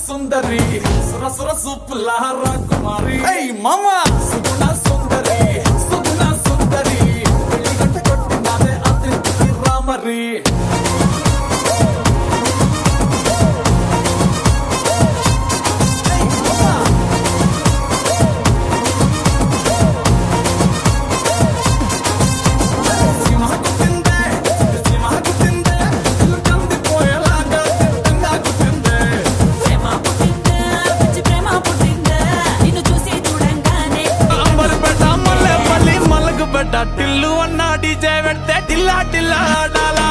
సుందరి సుర సుర సూపుల రాకుమారి మమ్మ సుగుణ సుందరి సుగుణ సుందరి పెళ్లి గట్ట కొట్టినాదే అతిథికి రామరి టిల్లు అన్న డీజే పెడితే టిల్లా టిల్లా ఆడాలా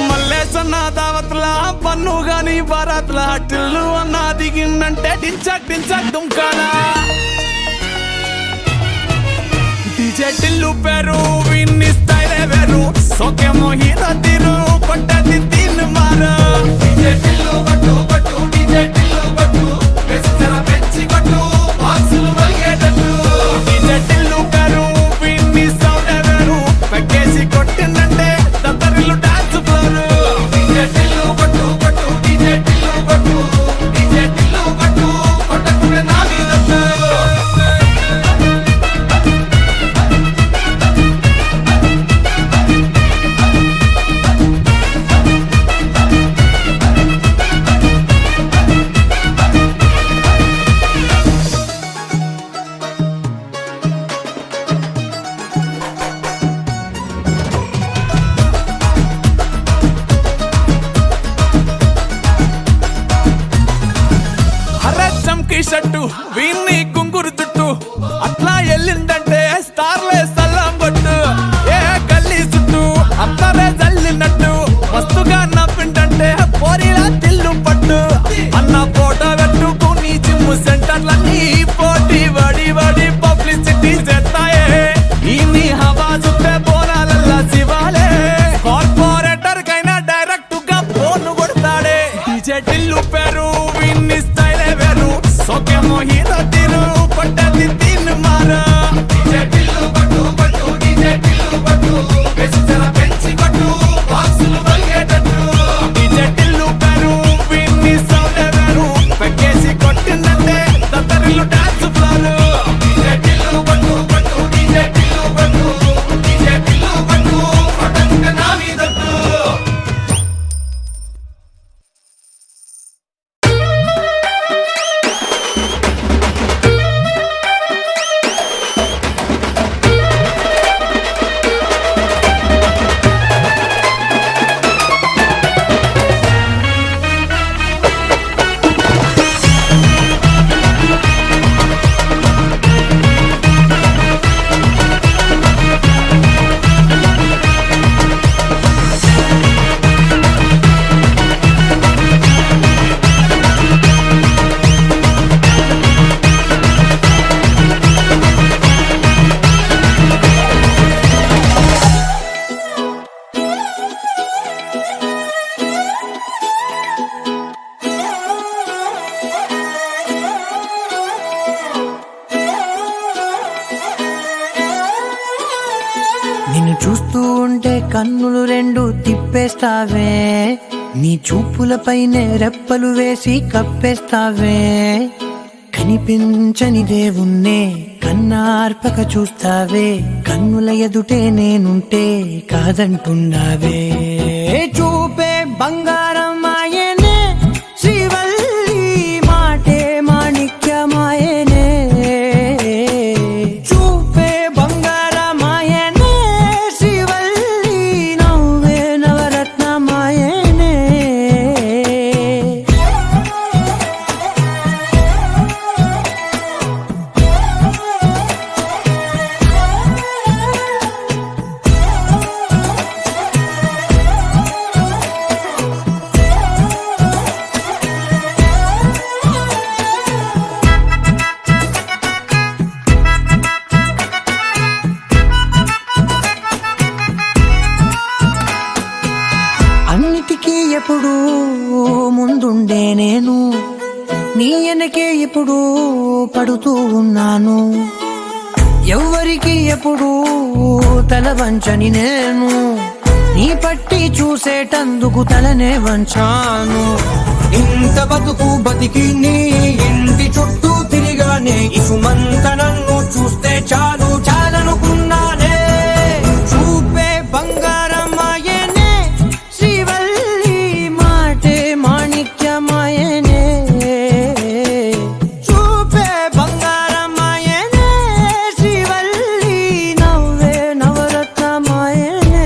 మల్లేసన్న దావత్లా పన్ను గాని బారాత్లా టిల్లు అన్న దిగిందంటే టించక్ టించక్ దుంకాలా డీజే టిల్లు పేరు విన్ని స్టైలే వేరు సోకేమో హీరో తీరు కొట్టది తిన్ మారు డీజే టిల్లు బట్టు బట్టు డీజే టిల్లు బట్టు వెచ్చర పెంచి కొట్టు బాక్సులు మలిగేటట్టు డీజే టిల్లు పేరు విన్ని సౌండే వేరు పెక్కేసి కొట్టిందంటే దత్తరిల్లు డాన్స్ ఫ్లోరు డీజే టిల్లు బట్టు బట్టు డీజే టిల్లు బట్టు డీజే టిల్లు బట్టు కొట్టకునే నా మీదట్టు ఎల్లిందంటే స్టార్లే సల్లం కొట్టు ఏ గల్లీ చుట్టూ అత్తరే జల్లినట్టు మస్తుగా నవ్విందంటే పోరిలా తిల్లు పట్టు అన్న ఫోటో పెట్టుకుని జిమ్ సెంటర్లన్నీ పోటీ వడి వడి పబ్లిసిటీ చేస్తాయే ఈ నీ హవా చుట్టే బోనాలల్లా శివాలే కార్పొరేటర్ కైనా డైరెక్ట్ గా ఫోన్ కొడతాడే డీజే టిల్లు పేరు విన్ని స్టైలే వేరు సోకేమో హీరో తీరు కొట్టది తీన్ మారా డీజే టిల్లు పట్టు పట్టు డీజే టిల్లు పట్టు బెసి జర పెంచి పట్టు బాక్సులు బలిగేటట్టు డీజే టిల్లు పేరు విన్ని సౌండ్ వేరు పెక్కేసి కొట్టిందంటే తత్తరిల్లు డాన్స్ ఫ్లోర్ డీజే టిల్లు పట్టు పట్టు డీజే టిల్లు పట్టు డీజే టిల్లు పట్టు పటంక నా మీదట్టు నిన్ను చూస్తూ ఉంటే కన్నులు రెండు తిప్పేస్తావే నీ చూపులపైనే రెప్పలు వేసి కప్పేస్తావే కనిపించని దేవుణ్ణే కన్నార్పక చూస్తావే కన్నుల ఎదుటే నేనుంటే కాదంటున్నావే చూపే బంగారం ఆయనే శ్రీవల్లి మాటే మాణిక్యమాయనే చూపే బంగారమాయనే శ్రీవల్లి నవ్వే నవరత్నమాయనే అన్నిటికీ ఎప్పుడు ముందుండే నేను నీ వెనకే ఎప్పుడు పడుతూ ఉన్నాను ఎవ్వరికి ఎప్పుడు తల వంచని నేను నీ పట్టి చూసేటందుకు తలనే వంచాను ఇంత బతుకు బతికి నీ ఇంటి చుట్టూ తిరిగానే ఇసుమంత నన్ను చూస్తే చాలు చాలనుకున్నానే చూపే బంగారమాయనే శ్రీవల్లి మాటే మాణిక్యమాయనే చూపే బంగారమాయనే శ్రీవల్లి నవ్వే నవరత్నమాయనే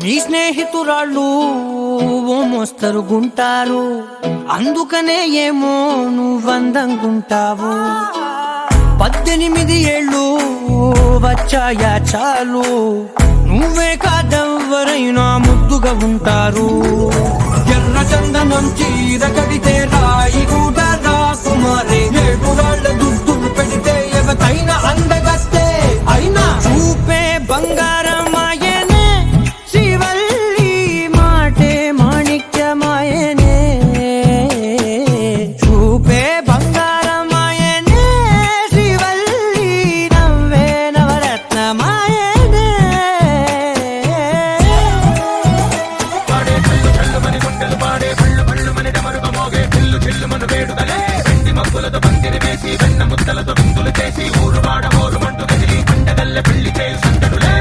నీ స్నేహితురాళ్ళు ఓ మోస్తరుగుంటారు అందుకనే ఏమో నువ్వందంగుంటావు 18 ఏళ్ళు వచ్చాయా చాలు నువ్వే కాదెవ్వరైనా ముద్దుగా ఉంటారు ఎర్ర చందనం చీర కడితే రాయి కూడా రాకుమారే 7 రాళ్ళ దుద్దులు పెడితే ఎవతైనా అందగస్తే అయినా చూపే బంగారమాయనే శ్రీవల్లి మాటే మాణిక్యమాయనే చూపే బంగారమాయనే శ్రీవల్లి నవ్వే నవరత్నమాయనే పాడే కళ్ళు కళ్ళు మని గుండెలు పాడే పళ్ళు పళ్ళు మని డమరుగ మోగే పిల్లు చిల్లు మన వేడుదలే వెండి మబ్బులతో పందిరి వేసి వెన్న ముద్దలతో విందులు చేసి ఊరు వాడ ఊరు మంటు కదిలి పండగల్ల పెళ్లి చేసి చేయు సందడులే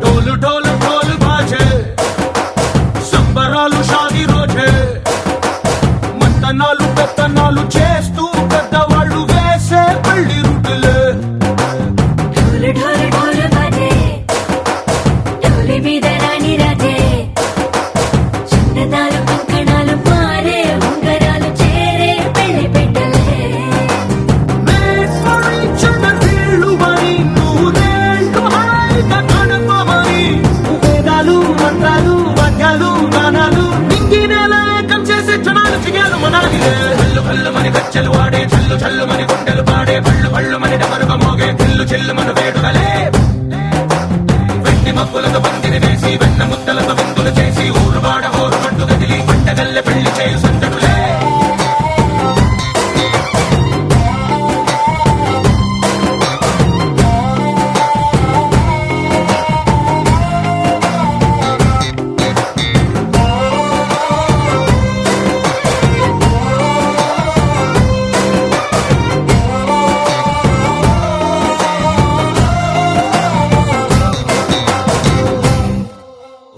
ढोलू ढोलू ढोल बाजे సంబరాలు షాదీ రోజే మంతనాలు పెత్తనాలు చేస్తూ పెద్దవాళ్ళు వేసే పెళ్లి రుటులే ढोल ढोल ढोल बाजे ढोली మీద రాణి రాజే చందనాలు కంకణాలు మారే ఉంగరాలు చేరే పెళ్లి పెట్టలే మేడ్ ఫర్ ఈచ్ అదర్ వీళ్ళుమని నూరేళ్ళు హాయిగా గడపమని వేదాలు మంత్రాలు వాద్యాలు గానాలు నింగినేల ఏకం చేసే క్షణాలు చిగాలు మనాలిలే కళ్ళు కళ్ళు మని గచ్చెలు వాడే చల్లు చల్లు మని గుండెలు పాడే పళ్ళు పళ్ళు మని డమరుగ మోగే కిల్లు చిల్లు మను వేడుకలే వెండి మబ్బులతో పందిరి వేసి వెన్న ముద్దలతో విందులు చేసి ఊరు వాడ హోరు పట్టు గదిలి పంటగల్లె పెళ్లి చేయు సందడులే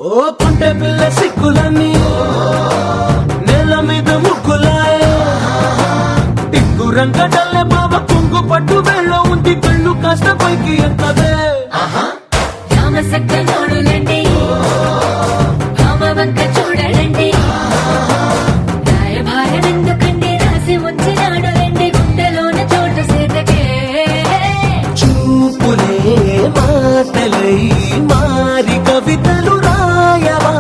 ఓ కొంటె పిల్ల సిక్కులని నేల మీద ముగ్గులాయ టింగు రంగడల్లే బాబ కుంగు పట్టు వేళ్ళ ఉంది కళ్ళు కాస్త పైకి ఎక్కదే రామ సక్క నోడులండి రామ వంక చూడడండి రాయభారం ఎందుకండి రాసి ఉంచినాడు రండి గుండెలోన చోటు సేతకే చూపులే మాటలై మారి కవితలు రాయవా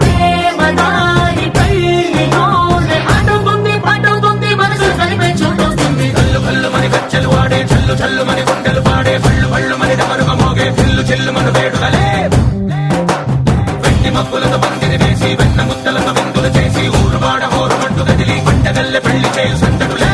ప్రేమదారి పెళ్లిలోనే అడుగుంది పడుతుంది మనసు కలిపే చూడుతుంది కళ్ళు కళ్ళు మని గచ్చెలు వాడే చల్లు చల్లు మని గుండెలు పాడే పళ్ళు పళ్ళు మని డమరుగ మోగే చిల్లు చిల్లు మను వేడుకలే వెండి మబ్బులతో పందిరి వేసి వెన్న ముద్దలతో విందులు చేసి ఊరు వాడ హోరు పట్టు గదిలి పంటగల్లె పెళ్లి చేయు సందడులే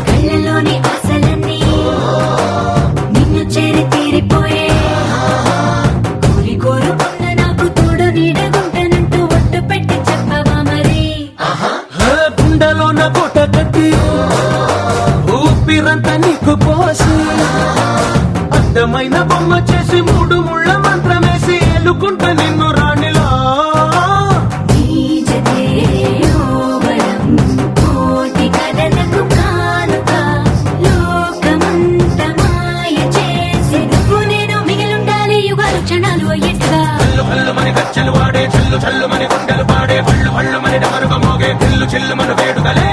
కళ్ళలోని ఆశలన్నీ నిన్ను చేరి తీరిపోయే కోరి కోరుకున్న నాకు తోడు నీడగుంటనంటూ ఒట్టు పెట్టి చెప్పవా మరి గుండెలోన కోట కట్టి ఊపిరంతా నీకు పోసి అందమైన బొమ్మ చేసి మూడు ముళ్ళ మంత్రమేసి ఎలుకుంట నిన్ను రాణిలా నీజదే యోవరం కోటి కథలకు కానుక లోకమంత మాయ చేసి నువ్వు నేను మిగిలుండాలి యుగాలు క్షణాలు అయ్యట్టుగా కళ్ళు కళ్ళు మని గచ్చెలు వాడే చల్లు చల్లు మని గుండెలు పాడే పళ్ళు పళ్ళు మని డమరుగ మోగే చిల్లు చిల్లు మను వేడుకలే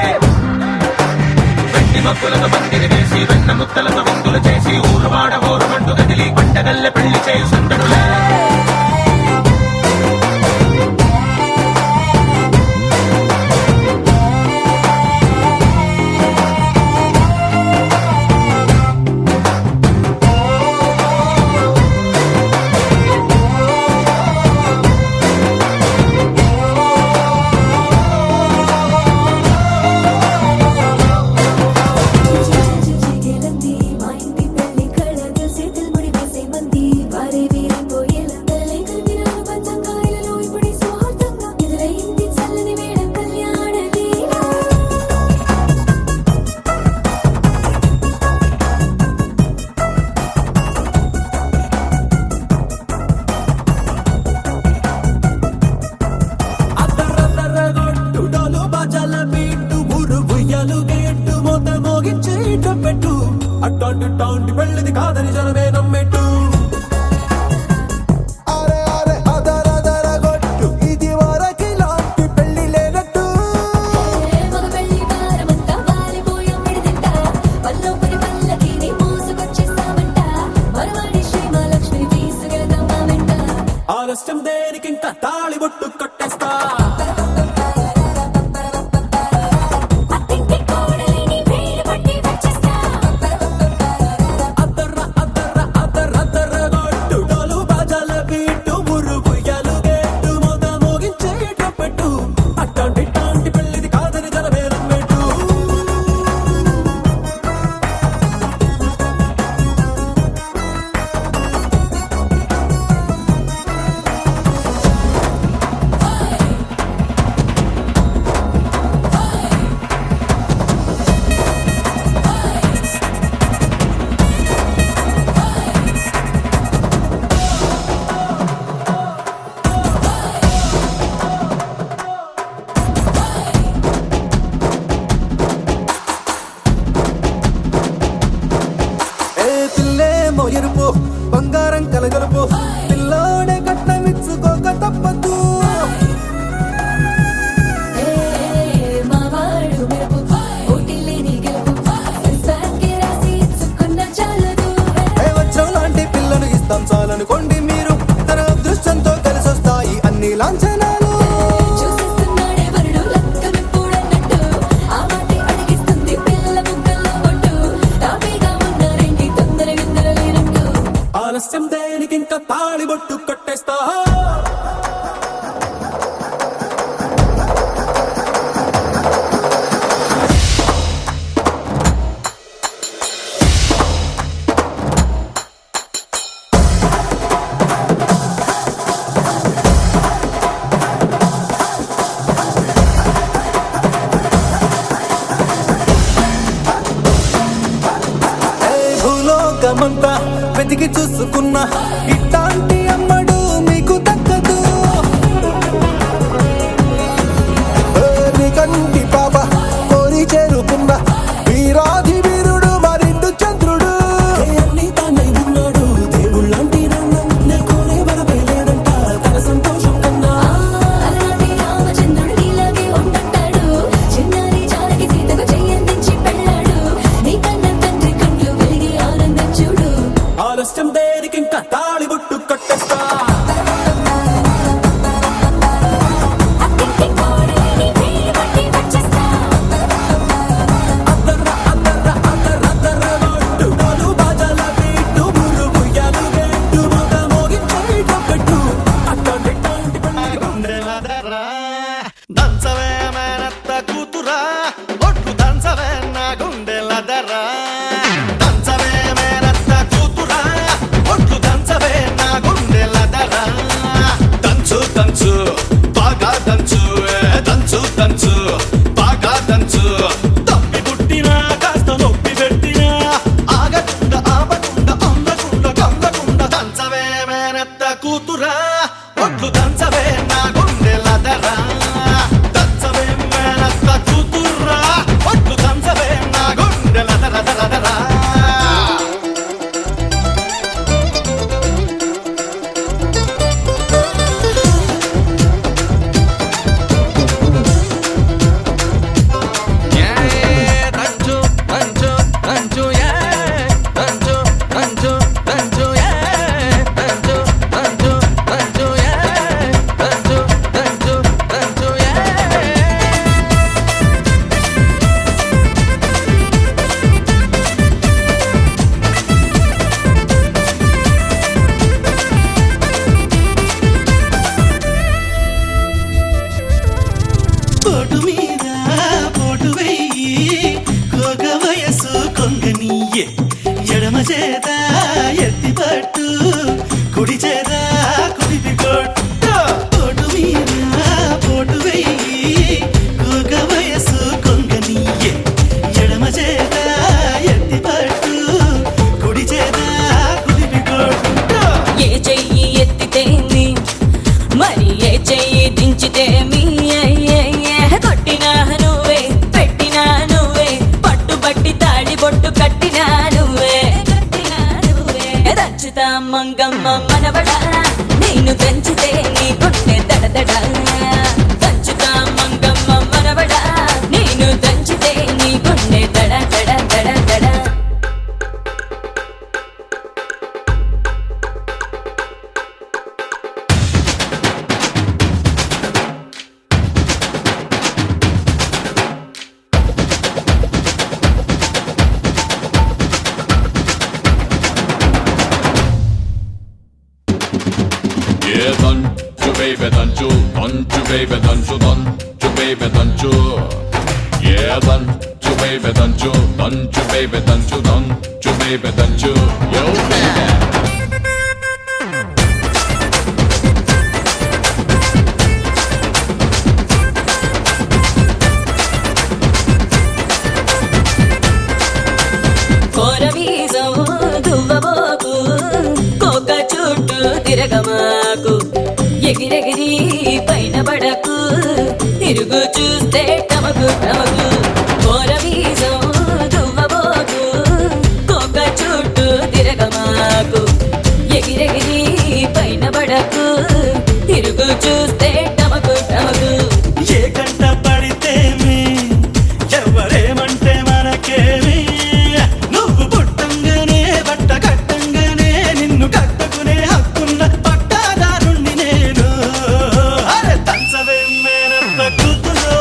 వెండి మబ్బులతో పందిరి వేసి వెన్న ముద్దలతో విందులు చేసి ఊరు వాడ హోరు పట్టు గదిలి పంటగల్లె పెళ్లి చేయు సందడులే మా ఇంటి పెళ్లి కళగా చేతులు ముడి వేసే మంది వారే వీరం పోయేలందరూ కలిపిన పంచకాయలలో ఇప్పుడు స్వార్థంగా ఎదురైంది చల్లని వేళ కళ్యాణ దీవెన. అద్దరద్దరగొట్టు డోలు బాజాల బీటు ఊరు ఉయ్యాలు గేట్టు మోత మోగించే పెట్టు అట్టాంటి టాంటి పెళ్ళిది కాదని జనమే నమ్మెట్టు అరే అరే అదరదరగొట్టు ఇది వరకి లాంటి పెళ్లి లేనట్టు మగ పెళ్లి వారమంతా వాలిపోయాం విడిదింట పల్లోపరి పల్లకిని మోసుకొచ్చేస్తామంట మరవాడి శ్రీమహాలక్ష్మి తీసుకెళ్దాం ఆలస్యం దేనికి ఇంకా తాళి బొట్టు కొట్టేస్తా ఎరుపు బంగారం కలగలుపు పిల్లోడే కట్నమిచ్చుకోక తప్పదు వజ్రం లాంటి పిల్లను ఇస్తాం చాలనుకోండి మీరు తన అదృష్టంతో కలిసొస్తాయి అన్ని లాంఛనాలు ఆలస్యం దేనికి ఇంకా తాళి బొట్టు కొట్టేస్తా భూలోకమంతా వెతికి చూసుకున్నా ఇట్లాంటి అమ్మడు మీకు దక్కదు కంటి పాప కోరి చేరుకున్న వీరాధి వీరుడు మరిండు చంద్రుడు అన్ని తానై ఉన్నాడు దేవుళ్ళంటి నే కోరే వరవే లేదంట తన సంతోషం కన్నా ఆలస్యం దేనికి ఇంకా తాళి బొట్టు కొట్టేస్తా దంచవే మేనత్త కూతురా ఒట్టు దంచవే నా గుండెలదరా దంచవే మేనత్త కూతురా ఒట్టు దంచవే నా గుండెలదరా దంచు దంచు బాగా దంచు దంచు దంచు బాగా దంచు తప్పి పుట్టినా కాస్త నొప్పి పెట్టినా ఆగకుండా ఆపకుండా అందకుండా కందకుండా దంచవే మేనత్త కూతురా ఒట్టు దంచవే నా గుండెలదరా దంచవే మేనత్త కూతురా ఒట్టు దంచవే నా గుండెలదరా పోటు మీద పోటు వెయ్యి కోగ వయసు కొంగనీయే ఎడమ చేత ఎత్తి పట్టు కుడి చేత కుడిపి కొట్టు పోటు మీద పోటు వెయ్యి కోగ వయసు కొంగనీయే ఎడమ చేత ఎత్తి పట్టు కుడి చేత కుడిపి కొట్టు ఏ చెయ్యి ఎత్తితేమి మరి ఏ చెయ్యి దించితేమి కొట్టినా నువ్వే పెట్టినా నువ్వే పట్టుబట్టి తాడి బొట్టు కట్టినా నువ్వే దంచుతా మంగమ్మ మనవడా నేను దంచితే నీ గుండె దడదడా దంచుతా మంగమ్మ మనవడా నేను దంచితే నీ గుండె దడ దడ దడ దడ Yeah, దంచు baby దంచు దంచు baby దంచు దంచు baby దంచు Yeah, దంచు baby దంచు దంచు baby దంచు దంచు baby దంచు Yo baby తిరగమాకు ఎగిరెగిరి పైన పడకు తిరుగు చూస్తే టమకు టమకు కోరవీజం దువ్వబోకు కోక చుట్టూ తిరగమాకు ఎగిరెగిరి పైన పడకు తిరుగు చూస్తే టమకు టమకు ఏ కంట పడితేమి ఎవరేమంటే మనకేమి నువ్వు పుట్టంగానే బట్ట కట్టంగానే నిన్ను కట్టుకునే హక్కున్న పట్టాదారుణ్ణి నేను అరే తంచవే మేనత్త కూతురు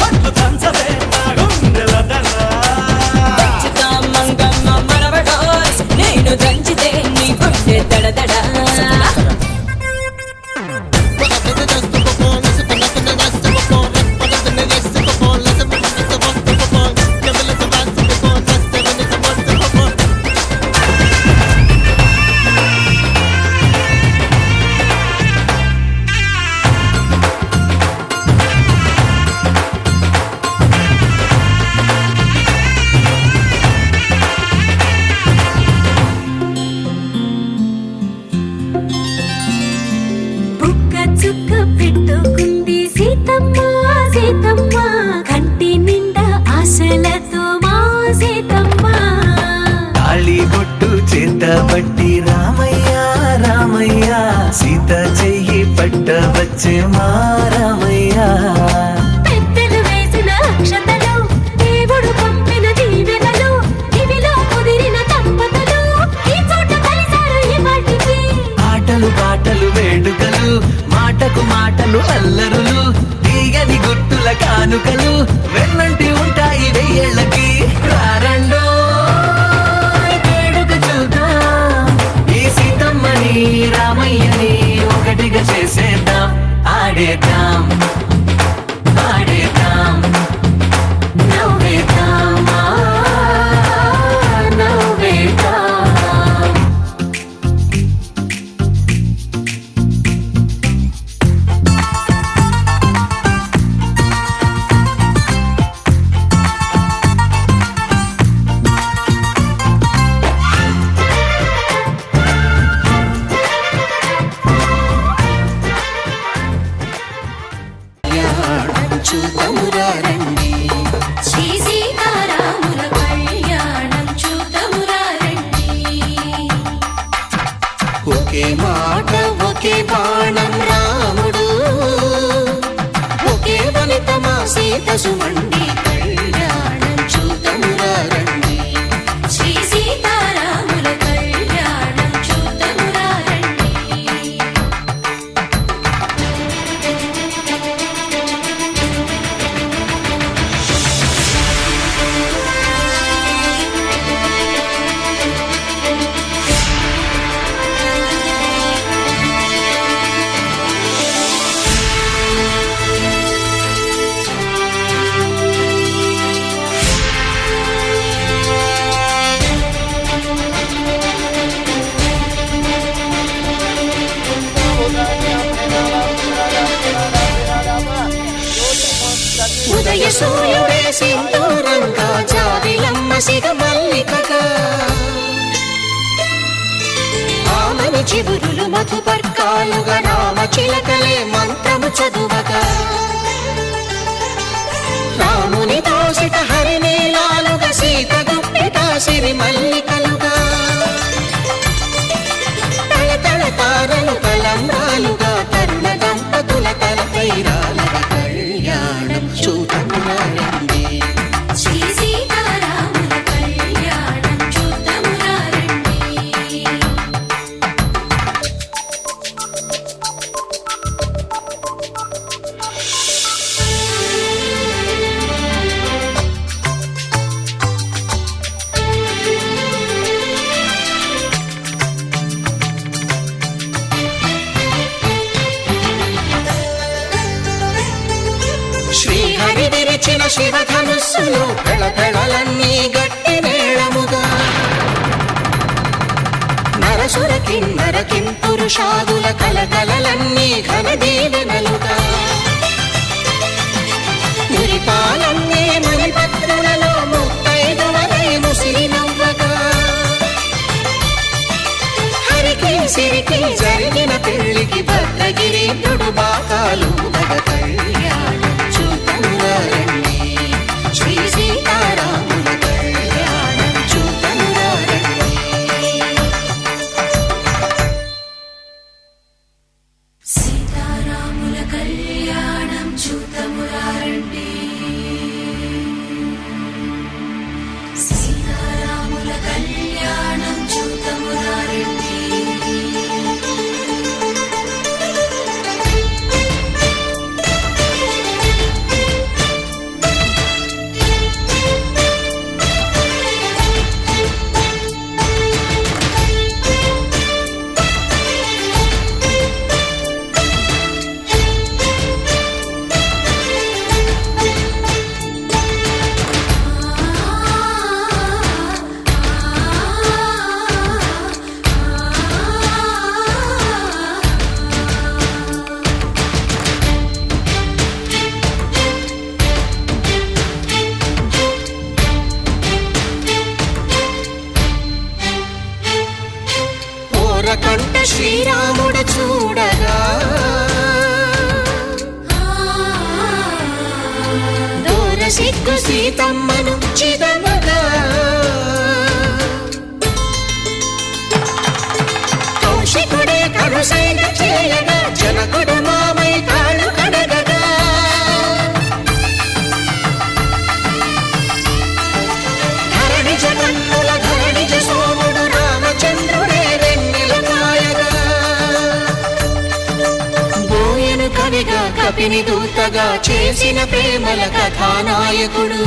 పట్టు తంచవే నా గుండెల దర్రా దంచుతా మంగమ్మ మనవడోయ్ నేను దంచితే నీ గుండె దడదడా చుక్క పెట్టుకుంది సీతమ్మ సీతమ్మ కంటి నిండా ఆశలతో మా సీతమ్మ తాళి బొట్టు చేత పట్టి రామయ్య రామయ్య సీత చెయ్యి పట్ట వచ్చే మా రామయ్య పెద్దలు వేసిన అక్షతలు దేవుడు పంపిన దీవెనలు ఇవిలో కుదిరిన దంపతులు ఈ చోట కలిసారు ఈ వాటికి ఆటలు పాటలు వేడుకలు మాటకు మాటలు అల్లరులు తీయని గుర్తుల కానుకలు వెన్నంటి ఉంటాయి వెయ్యేళ్ళకి రారండో వేడుక చూద్దాం ఈ సీతమ్మని రామయ్యని ఒకటిగా చేసేద్దాం ఆడేద్దాం ఆడేద్దాం నవ్వేద్దాం నవ్వేద్దాం శ్రీ సీతారాముల కళ్యాణం చూతమురా రండి ఒకే మాట ఒకే బాణం రాముడు ఒకే వనిత మా సీత సుమండి కళ్యాణం చూతమురా రండి శ్రీ సీతారాముల కళ్యాణం చూతమురా రండి ఉదయ సూర్యుడే సింధూరంగా జాబిలమ్మ సిగ మల్లికగా ఆమని చివురులు మధుపర్కాలుగా రామ చిలకలే మంత్రము చదువగా రాముని దోసిట హరినీలాలుగా సీత గుప్పిట సిరి మల్లికలుగా తల తల తారలు తలంబ్రాలుగా తరుణ దంపతుల తలపై రాలగా కళ్యాణం చూతమురా రండి శ్రీ సీతారాముల కళ్యాణం చూతమురా రండి శివధనుస్సులో పెళపెళలన్నీ గట్టి మేళముగా నరసుర కిన్నర కింపురుషాదుల కలకలలన్నీ ఘన దీవెనలుగా మురిపాలన్నీ మణిపత్రులలో ముత్తైదువలై ముసిరి నవ్వగా హరికి సిరికి జరిగిన పెళ్లికి భద్రగిరీంద్రుడు బాకాలు భగ కళ్యాణం చూతమురారండి శ్రీ సీతారాముల కళ్యాణం చూతమురారండి సీతారాముల కళ్యాణం చూతమురారండి సీతారాముల కళ్యాణం చూతమురారండి కంట శ్రీరాముడు చూడగా దూర సిగ్గు సీతమ్మను చిదమగా కౌశికుడే కరుసైన చేయగా జనకుడు మామై కాళ్ళు కడగగా ధరణి జగన్నుల ధరణిజ సోముడు రామచంద్రుడే కవిగా కపిని దూతగా చేసిన ప్రేమల కథానాయకుడు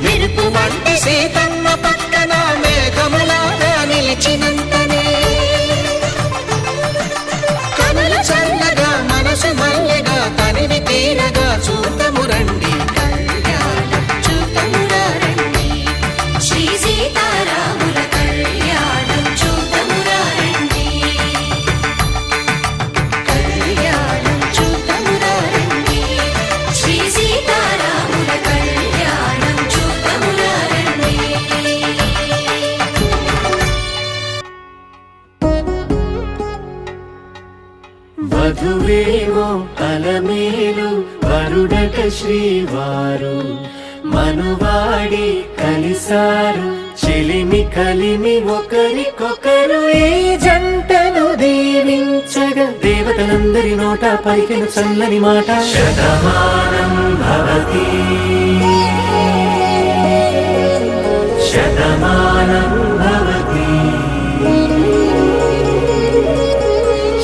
మెరుపు వంటి సీతమ్మ పక్కన మేఘములాగా నిలిచినంతనే కనుల చల్లగా మనసు మల్లెగా తనివి తీరగా చూతమురండి కళ్యాణం చూతమురారండి శ్రీ సీతారాముల కళ్యాణం చూతమురారండి కళ్యాణం చూతమురారండి శ్రీ సీతారాముల కళ్యాణం చూతమురారండి వధువేవో అలమేలు వరుడట శ్రీవారు మనువాడి కలిసారు చెలిమి కలిమి ఒకరికొకరు ఈ జంటను దీవించగా దేవతలందరి నోట పలికిన చల్లని మాట శతమానం భవతి శతమానం భవతి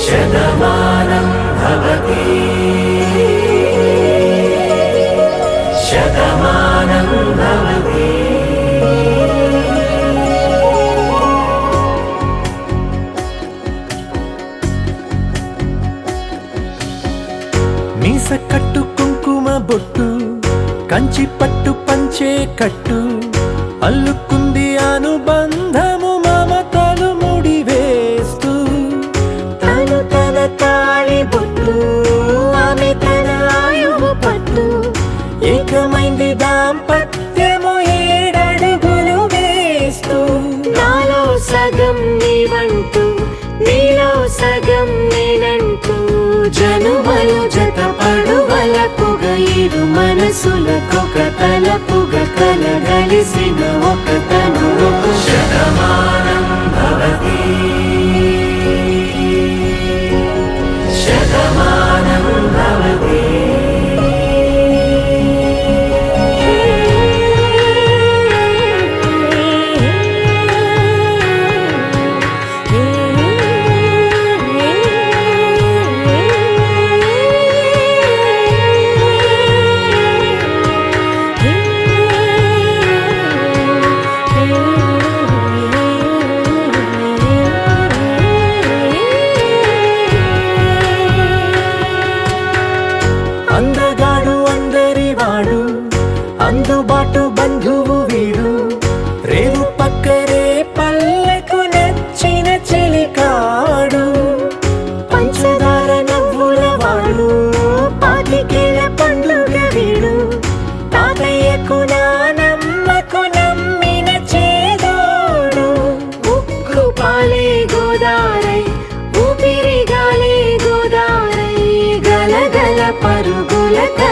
శతమానం భవతి శతమానం భవతి మీస కట్టు కుంకుమ బొట్టు కంచి పట్టు పంచే కట్టు అల్లుకుంది అనుబంధము మమతలు ముడివేస్తూ తను తన తాళి బొట్టు ఆమె తన ఆయువు పట్టు ఏకమైంది దాంపత్యము 7 అడుగులు వేస్తూ నాలో సగం నీవంటూ నీలో సగం నేనంటూ జనుమలు జత పడువలపుగ ఇరు మనసులకొక తలపుగ కలగలిసిన ఒక తను శతమానం భవతి శతమానం భవతి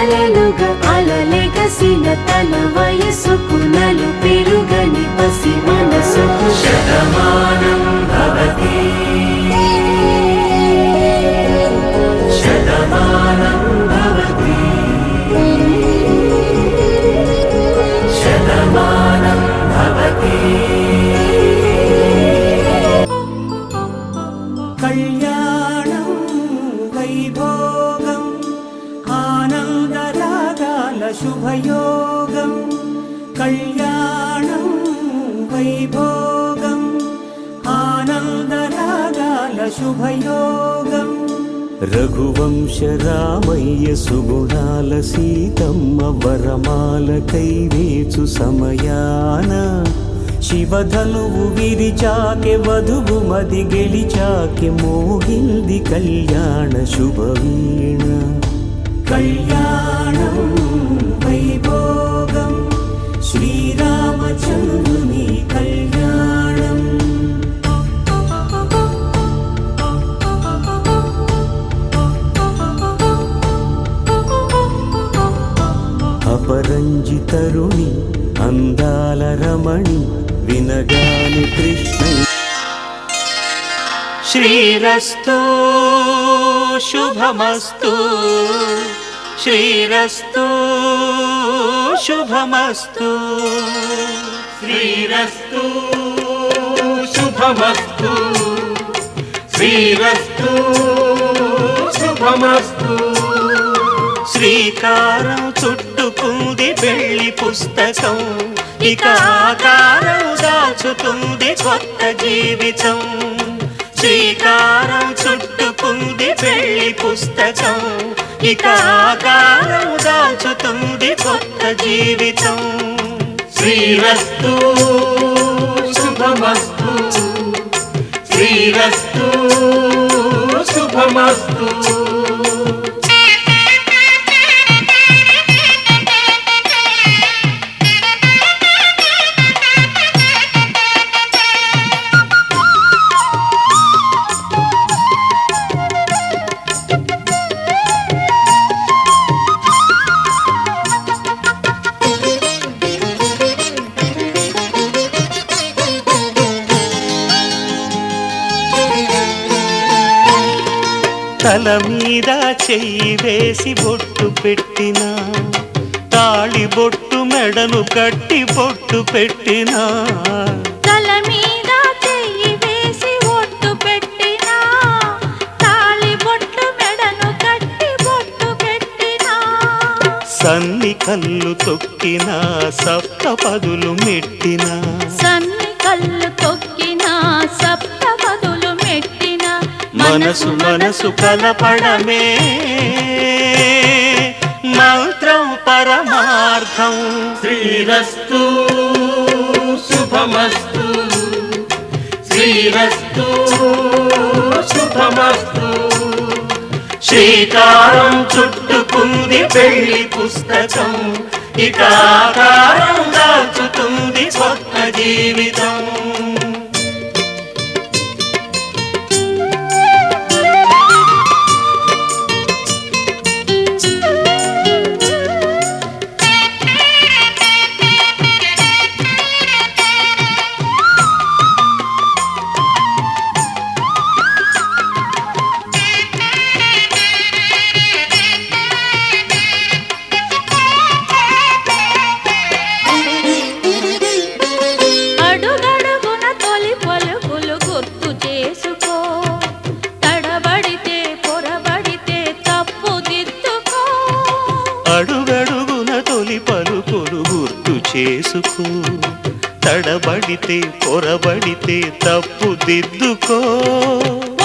అలలుగా అలలెగసిన తన వయసుకు నలు పెరుగని పసి మనసుకు శతమానం భవతి శతమానం భవతి శతమానం భవతి కళ్యాణం వైభోగం ఆనందరాగాల శుభయోగం కళ్యాణం వైభోగం ఆనందరాగాల శుభయోగం రఘువంశ రామయ్య సుగుణాల సీతమ్మ వరమాల కైవేచు సమయాన శివధనువు విరిచాకె వధువు మది గెలిచాకె మోగింది కళ్యాణ శుభవీణ కళ్యాణం వైభోగం శ్రీరామచంద్రుని కళ్యాణం అపరంజి తరుణి అందాల రమణి వినగాని కృష్ణ శ్రీరస్తు శుభమస్తు శ్రీరస్తు శుభమస్తు శ్రీరస్తు శుభమస్తు శ్రీరస్తు శుభమస్తు శ్రీకారం చుట్టుకుంది పెళ్లి పుస్తకం ఇక ఆకారం దాచుతుంది కొత్త జీవితం శ్రీకారం చుట్టుకుంది పెళ్లి పుస్తకం ఇక ఆకారం దాచుతుంది కొత్త జీవితం శ్రీరస్తు శుభమస్తు శ్రీరస్తు శుభమస్తు తల మీద చెయ్యి వేసి బొట్టు పెట్టిన తాళి బొట్టు మెడను కట్టి బొట్టు పెట్టిన తల మీద చెయ్యి వేసి ఒట్టు పెట్టిన తాళి బొట్టు మెడను కట్టి బొట్టు పెట్టిన సన్ని కళ్ళు తొక్కిన సప్త పదులు మెట్టిన సన్ని కళ్ళు తొక్కిన సప్త పదులు మెట్టిన మనసు మనసు కలపడమే మంత్రం పరమార్థం శ్రీరస్తు శుభమస్తు శ్రీరస్తు శుభమస్తు శ్రీకారం చుట్టుకుంది పెళ్లి పుస్తకం ఇక ఆకారం దాచుతుంది కొత్త జీవితం అడుగడుగున తొలి పలుకులు గుర్తు చేసుకో తడబడితే పొరబడితే తప్పు దిద్దుకో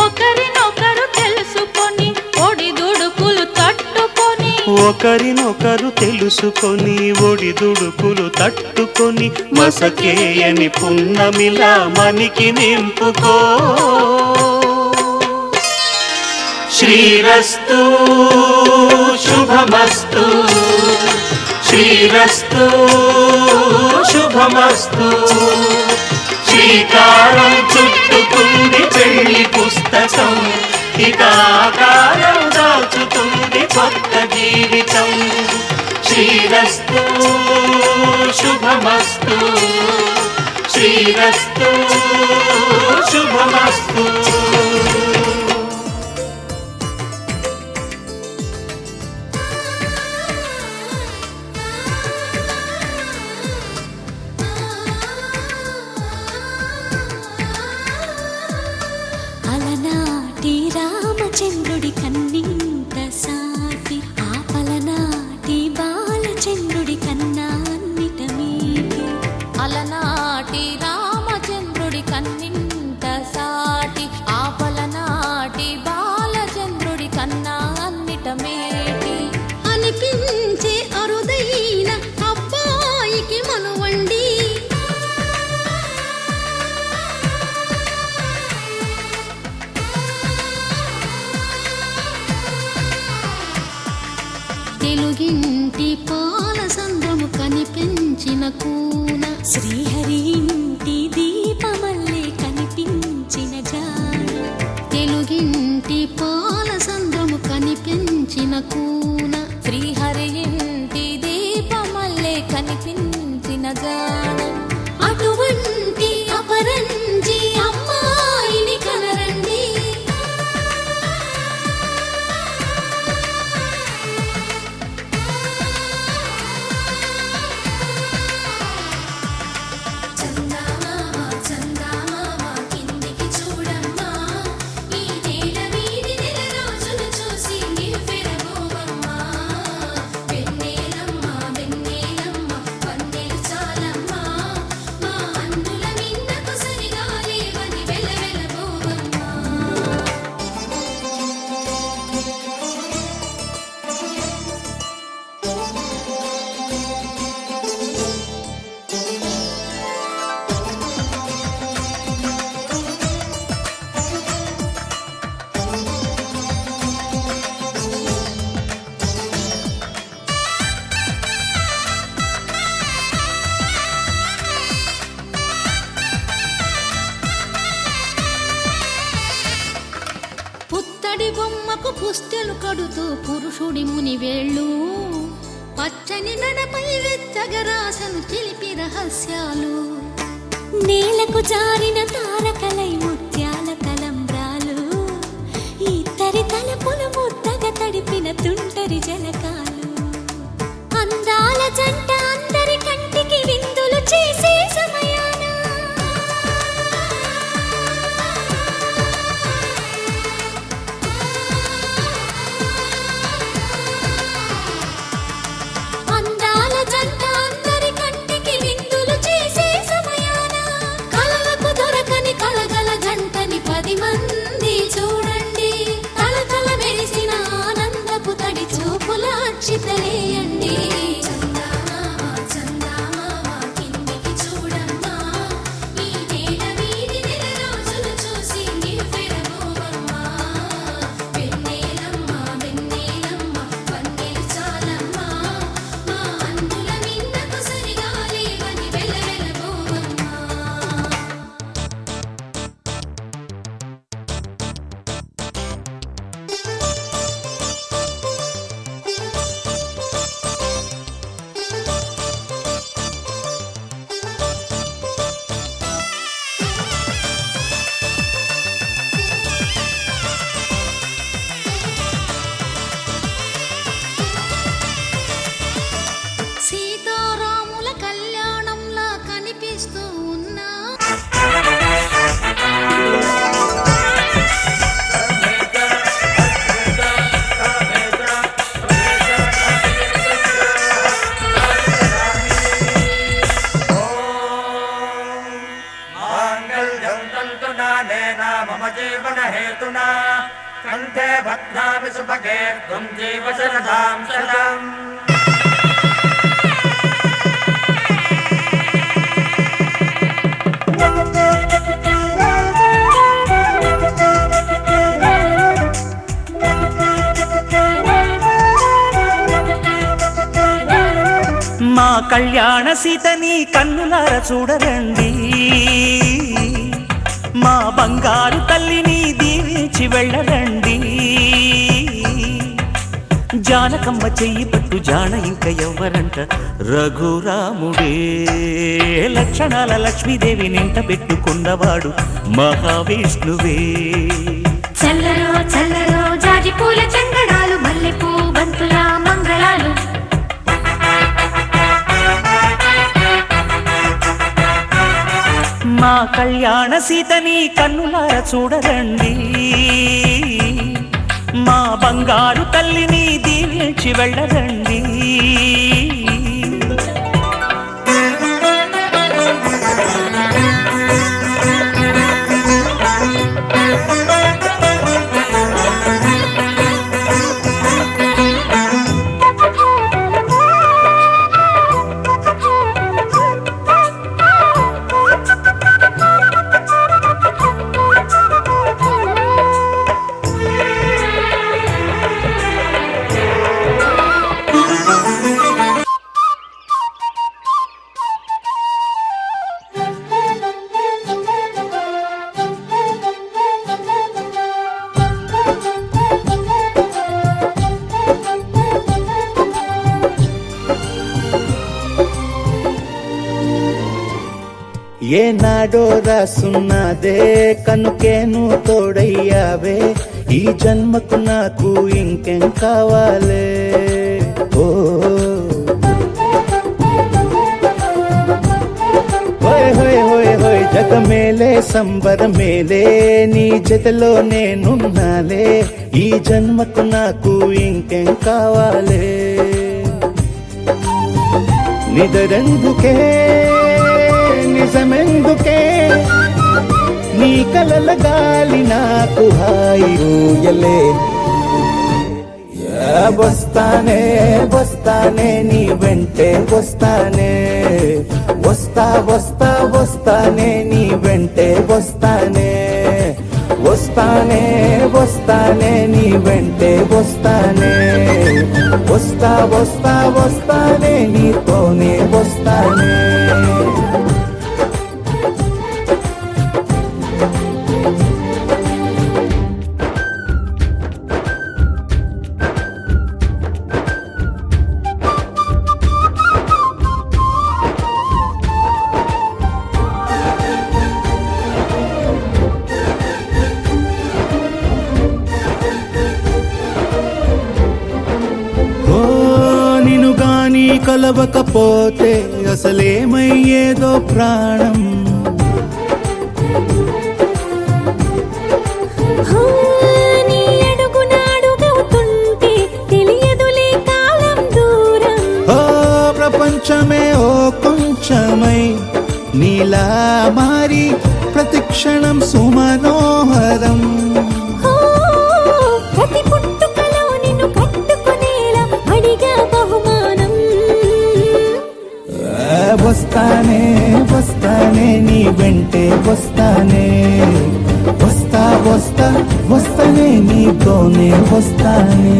ఒకరినొకరు తెలుసుకొని ఒడిదుడుకులు తట్టుకొని ఒకరినొకరు తెలుసుకొని ఒడిదుడుకులు తట్టుకొని మసకేయని పున్నమిలా మనికి నింపుకో శ్రీరస్తు శుభమస్తు శ్రీరస్తు శుభమస్తు శ్రీకారం చుట్టుకుంది పెళ్లి పుస్తకం ఇక ఆకారం దాచుతుంది ఇది కొత్త జీవితం. శ్రీరస్తు శుభమస్తు, శ్రీరస్తు శుభమస్తు. అలనాటి రామచంద్రుడి కన్నింత సాటి, ఆ పలనాటి బాలచంద్రుడి కన్నా అన్నిట మీటి. అలనాటి రామచంద్రుడి కన్నింత సాటి, ఆ పలనాటి బాలచంద్రుడి కన్నా అన్నిట మేటి. అనిపించే అరుదైన అబ్బాయికి మనువండి, తెలుగింటి పాలసంద్రము కనిపించిన కూన, శ్రీహరి ఇంటి దీపమల్లే కనిపించిన జాన. తెలుగింటి పాలసంద్రము కనిపించిన కూన, శ్రీహరి ఇంటి దీపమల్లే కనిపించిన జాన. అటువంటి అపరంజి అమ్మాయిని కనరండి, పుత్తడి బొమ్మకు పుస్తెలు కడుతూ పురుషుడి ముని వేళ్ళు, పచ్చని నడపై వెచ్చగరాసను చిలిపి రహస్యాలు. నేలకు జారిన తారకలై ముత్యాల తలంబ్రాలు, ఇద్దరి తలపులు ముద్దగా తడిపిన తుంటరి జలకాలు. అందాల జంట అందరి కంటికి విందులు చేసే సమయాన, అందాల జంట అందరి కంటికి విందులు చేసే సమయాన, కలలకు దొరకని కలగల జంటని 10 మంది చూడండి. తలతల మెరిసిన ఆనందపు తడి చూపుల అక్షితలేయండి. సీతారాముల కళ్యాణంలా కనిపిస్తూ ఉన్నా, మమ జీవన హేతునా కంఠే బధ్నామి సుభగే త్వం జీవ శరదాం శతం. మా కళ్యాణ సీతని కన్నులార చూడరండి, మా బంగారు తల్లిని దీవించి వెళ్ళరండి. జానకమ్మ చెయ్యి పట్టు జాన ఇంక ఎవ్వరంట రఘురాముడే లక్షణాల లక్ష్మీదేవి నింట పెట్టుకున్నవాడు మహావిష్ణువే చల్లరో చల్లరో జాజి పూల చందనాలు మల్లెపూ బంతుల మంగళాలు మా కళ్యాణ సీతని కన్నులార చూడరండి మా బంగారు తల్లిని దీవించి వెళ్ళరండి ఏనాడో రాసున్నదే కనుకేను తోడయ్యావే ఈ జన్మకు నాకు ఇంకేం కావాలే ఓ హోయ్ హోయ్ హోయ్ హోయ్ జగమేలే సంబరమేలే నీ జతలో నేనున్నాలే ఈ జన్మకు నాకు ఇంకేం కావాలే నిదరెందుకే నిజమెందుకే నీ కలల గాలి నాకు హాయిలే వస్తానే వస్తానే నీ వెంటే వస్తానే వస్తా వస్తా వస్తానే నీ వెంటే వస్తానే వస్తానే వస్తానే నీ వెంటే వస్తానే వస్తా వస్తా వస్తానే నీతోనే వస్తానే కలవకపోతే అసలేమయ్యేదో ప్రాణం నీ అడుగునాడుగవుతుంటే తెలియదులే కాలం దూరం ఓ ప్రపంచమే ఓ కొంచెమై నీలా మారి ప్రతిక్షణం సుమనోహరం ప్రతి పుట్టుకలో నిన్ను కట్టుకునేలా అడిగా బహుమానం వస్తానే వస్తానే నీ వెంటే వస్తానే వస్తా వస్తా వస్తానే నీతోనే వస్తానే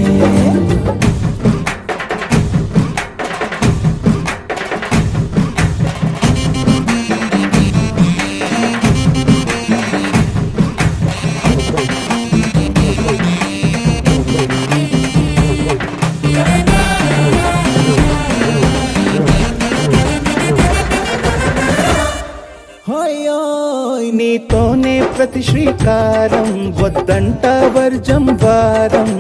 నీతోనే ప్రతి శ్రీకారం వద్దంట వర్జం వారం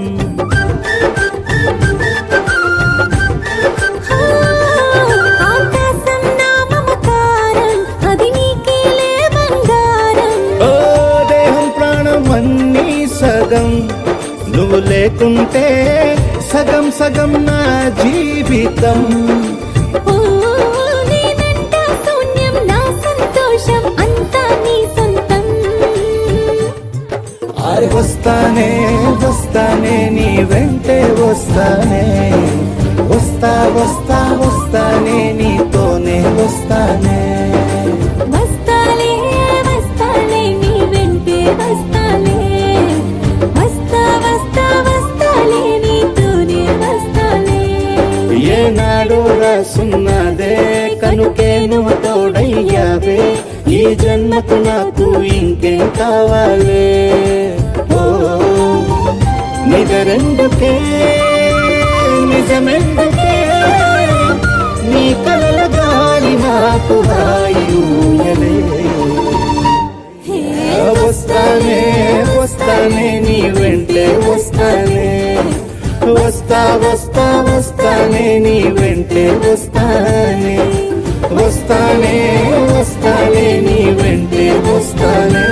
ఆకాశం నా మమకారం అది నీకేలే బంగారం ఓ దేహం ప్రాణం అన్నీ సగం నువ్వు లేకుంటే సగం సగం నా జీవితం వస్తానే వస్తానే నీ వెంటే వస్తానే వస్తా వస్తా వస్తానే నీతోనే వస్తానే వస్తాలే వస్తాలే నీ వెంటే వస్తాలే వస్తా వస్తా వస్తాలే నీతోనే వస్తాలే ఏనాడో రాసున్నదే కనుకే నువ్వు తోడయ్యావే ఈ జన్మకు నాకు ఇంకేం కావాలే నిదరెందుకే నిజమెందుకే నీ కలల గాలి నాకు హాయిలే వస్తానే వస్తానే నీ వెంటే వస్తానే వస్తా వస్తా వస్తానే నీ వెంటే వస్తానే వస్తానే వస్తానే నీ వెంటే వస్తానే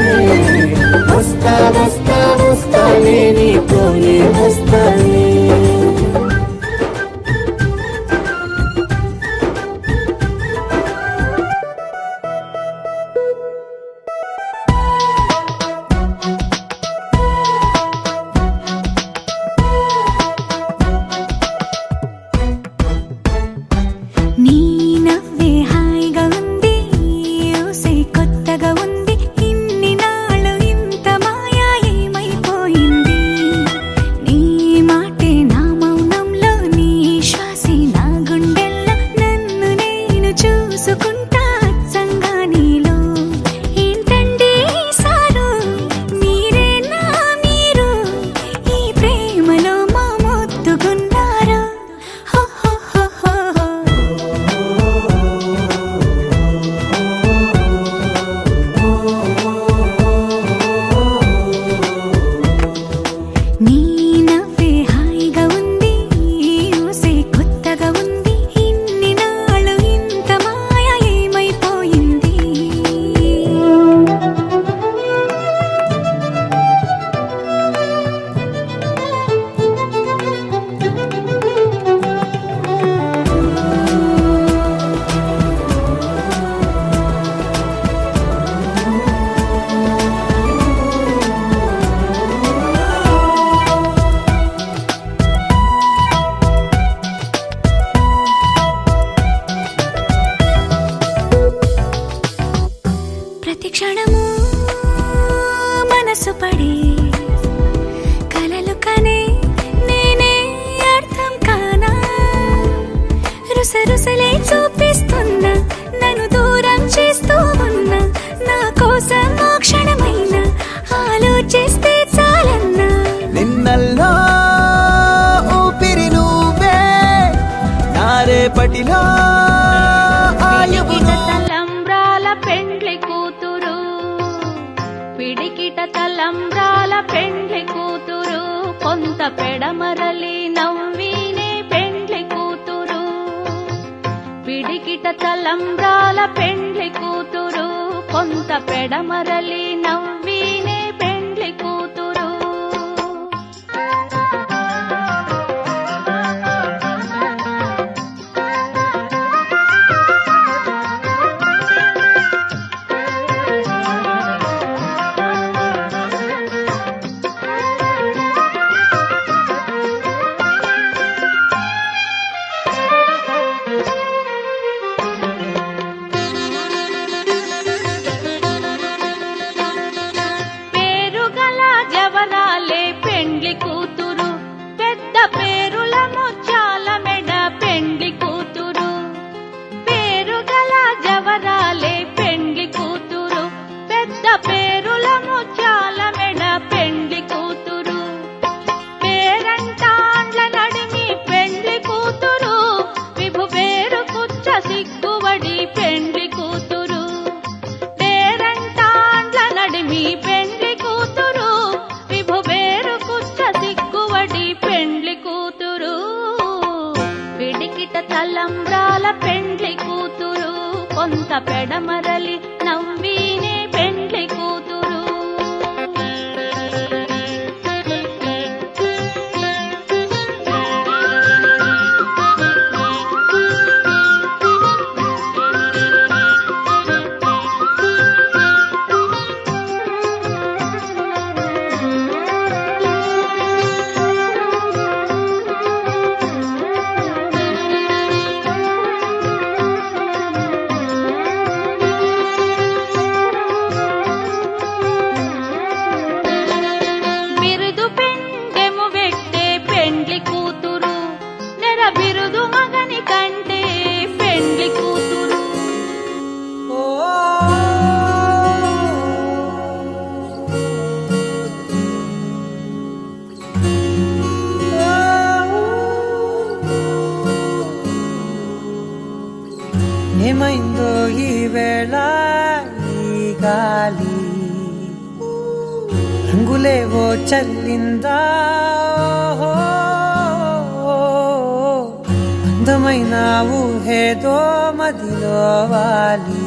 వస్తా వస్తా వస్తానే నీతోనే వస్తానే నీ నవ్వే హాయిగా ఉంది ఊసే కొత్తగా ఉంది ఇన్ని నాళ్ళు ఇంత మాయా ఏమైపోయింది నీ మాటే నా మౌనంలో నీ శ్వాసే నా గుండెల్లో నన్ను నేను చూసుకుంటా అచ్చంగా నీలో ఏంటండి సారు మీరే నా మీరు ఈ ప్రేమలో మా మొత్తుకున్నారు హో హో హో హో నీ నవ్వే హాయిగా ఉంది ఊసే కొత్తగా ఉంది ఇన్ని నాళ్ళు ఇంత మాయ ఏమైపోయింది ప్రతి క్షణము మనసు పడే కలలు కనే నేనే అర్థం కానా రుసరుసలే చూపిస్తున్నా నన్ను దూరం చేస్తూ ఉన్నా నా కోసం ఆ క్షణమైన ఆలోచిస్తే చాలన్నా నిన్నల్లో ఊపిరి నువ్వే నా రేపటిలో ఆయువును తలంబ్రాల పెండ్లి కూతురు పిడికిట తలంబ్రాల పెండ్లి కూతురు కొంత పెడమరలి నవ్వినే పెండ్లి కూతురు పిడికిట తలంబ్రాల పెండ్లి కూతురు కొంత పెడమరలి నవ్వినే పెండ్లి కూతురు పేరుగల జవరాలే పెండ్లి కూతురు పెద్ద పేరుల ముత్యాల మెడ పెండ్లి కూతురు పేరుగల జవరాలే పెండ్లి కూతురు పెద్ద పేరుల ముత్యాల మెడ పెండ్లి కూతురు పేరంటాండ్ల నడిమి పెండ్లి కూతురు విభు పేరు కుచ్చ సిగ్గువడి పెండ్లి కూతురు పేరంటాండ్ల నడిమి పెండ్లి కూతురు విభు పేరు కుచ్చ సిగ్గువడి పెండ్లి కూతురు పిడికిట తలంబ్రాల పెండ్లి కూతురు కొంత పెడమరలి నవ్వినే పెండ్లి కూతురు రంగులేవో చల్లిందా అందమైన ఊహేదో మదిలో వాలి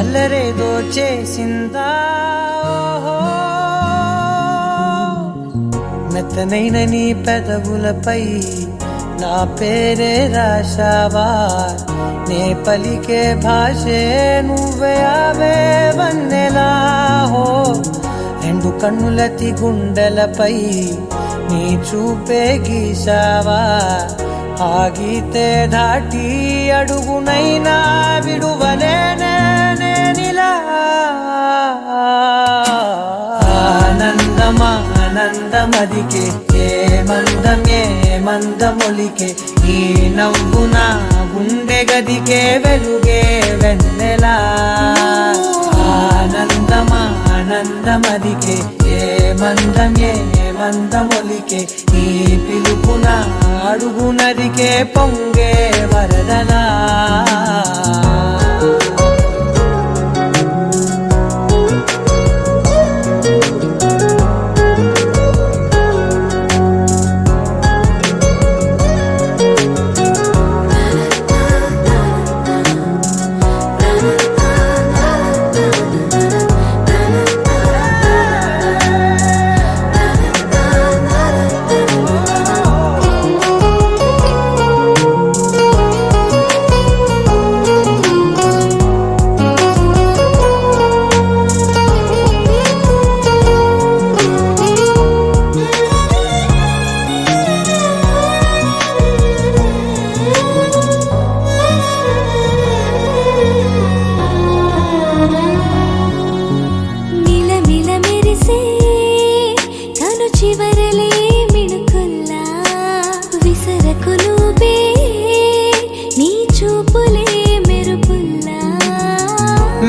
అల్లరేదో చేసిందా మెత్తనైన నీ పెదవులపై నా పేరే రాశావా నే పలికే భాషే నువ్వే ఆవే వన్నెలా హో రెండు కన్నులతి గుండెలపై నీ చూపే గీశావా ఆగితే దాటి అడుగునైనా విడువలేనే నేనిలా ఆనందమా ఆనందమదికే ఏ మందమొలికే ఈ నవ్వున గుండె గదికే వెలుగే వెన్నెలా ఆనందమా ఆనందమదికే ఏ మందమొలికే ఈ పిలుపున అడుగునదికే పొంగే వరదలా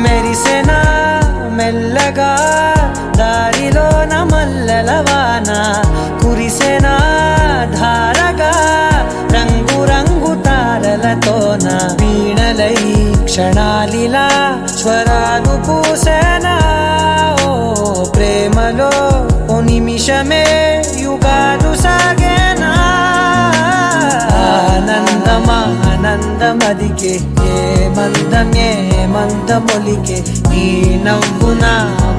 మెరిసెనా మెల్లగా దారిలో నమల్లెలవాన కురిసెనా ధారగా రంగు రంగు తారలతోన వీణలై క్షణాలిలా స్వరాలు పూసేనా ఓ ప్రేమలో ఓ నిమిషమే యుగాలు సాగేనా ఆనందమా ఆనందమదికే ఏ మందమొలికే ఈ నవ్వున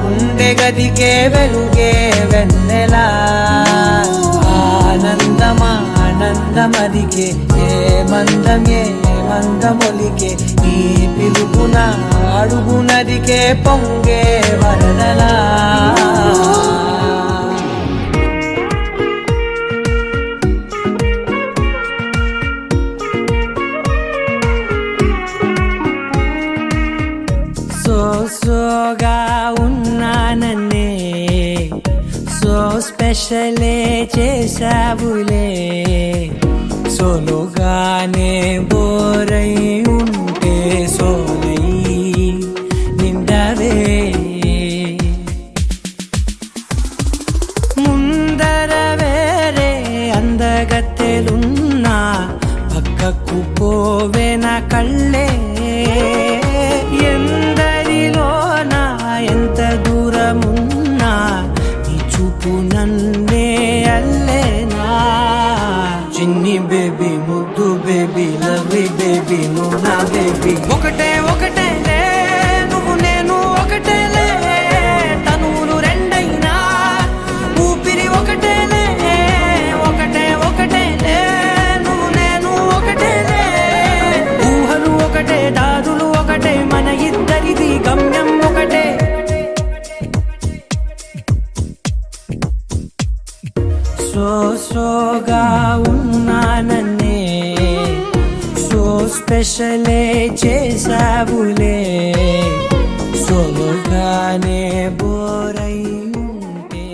గుండె గదికే వెలుగే వెన్నెలా ఆనందమా ఆనందమదికే ఏ మందమొలికే ఈ పిలుపున అడుగునదికే పొంగే వరదలా సోగా ఉన్నానన్నే సో స్పెషలే చేసావులే సోలోగానే బోరై ఉంటే సోలై నిండవే ముందర వేరే అందగత్తెలున్నా పక్కకు పోవే నా కళ్ళే ఎందరిలోనా ఎంత దూరమున్నా నీ చూపు నన్నే అల్లేనా చిన్ని బేబీ ముద్దు బేబీ లవ్లీ బేబీ నువ్వు నా బేబీ ఒకటే నువ్వు నేను ఒకటేలే తనువులు రెండైనా ఊపిరి ఒకటేలే నువ్వు నేను ఒకటేలే ఊహలు ఒకటే దాదులు ఒకటే మన ఇద్దరిది గమ్యం ఒకటే సోగా ఉన్నానన్నే సో స్పెషలే చేసావులే సోలోగానే బోరై ఉంటే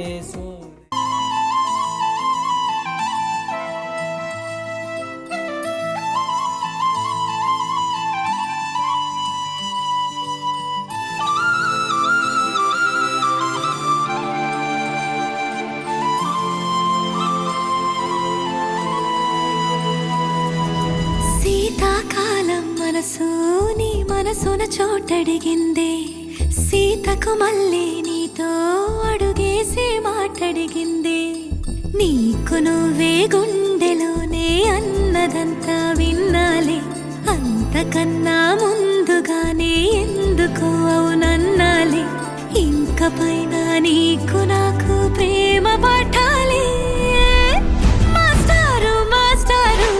శీతాకాలం మనసు నీ మనసున చోటడిగిందే సీతకు మళ్ళీ నీ నీతో అడుగేసి మాటడిగింది నీకు నువ్వే గుండెలోనే అన్నదంతా విన్నాలి అంతకన్నా ముందుగానే ఎందుకు అవునన్నాలి ఇంక పైన నీకు నాకు ప్రేమ పాఠాలి మాస్టారు మాస్టారు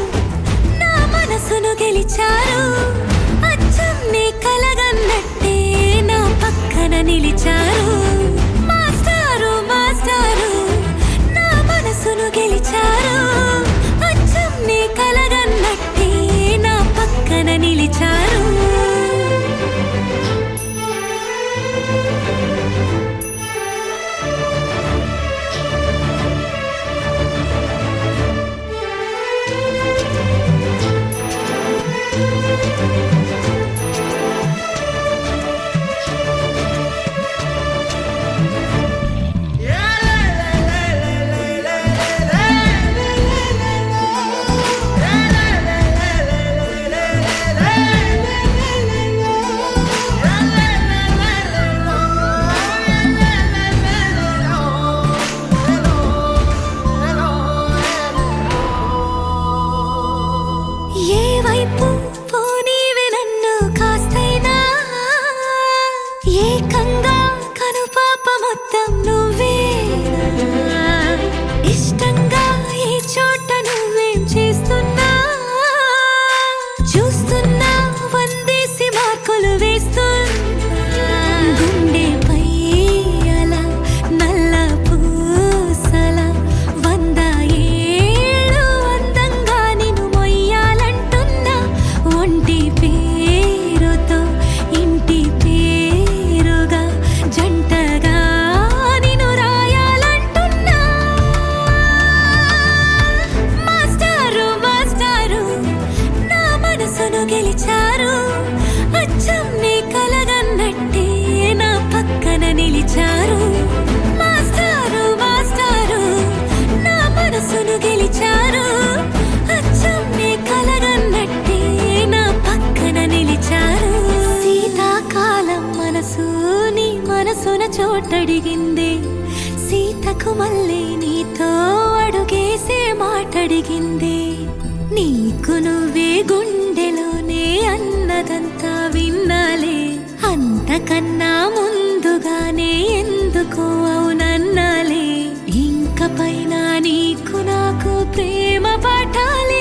నా మనసును గెలిచారు అచ్చం నీ కలగన్నట్టే నా పక్కన నిలిచారు మాస్టారు మాస్టారు నా మనసును గెలిచారు అచ్చం నీ కలగన్నట్టే నా పక్కన నిలిచారు ఏ వైపు పోనీవే నన్ను కాస్తైనా ఏకంగా కనుపాప మొత్తం నువ్వే ఇష్టంగా ఈ చోట నువ్వేం చేస్తున్నా చూస్తున్నా వందేసి మార్కులు వేస్తున్నా గుండెపై అలా నల్ల పూసల 100 ఏళ్ళు అందంగా నిన్ను మొయ్యాలంటున్నా ఒంటి పేరుతో ఇంటి పేరుగా జంటగా నిన్ను రాయాలంటున్నా మాస్టారు మాస్టారు నా మనసును గెలిచారు అచ్చం నీ కలగన్నట్టే నా పక్కన నిలిచారు మాస్టారు మాస్టారు నా మనసును గెలిచారు అచ్చం నీ కలగన్నట్టే నా పక్కన నిలిచారు శీతాకాలం మనసు నీ మనసున చోటడిగింది సీతకు మళ్ళీ నీతో అడుగేసే మాటడిగింది నీకు నువ్వే గుండెలోనే అన్నదంతా విన్నాలే అంతకన్నా ముందుగానే ఎందుకు అవునన్నాలే ఇంక పైన నీకు నాకు ప్రేమ పాఠాలి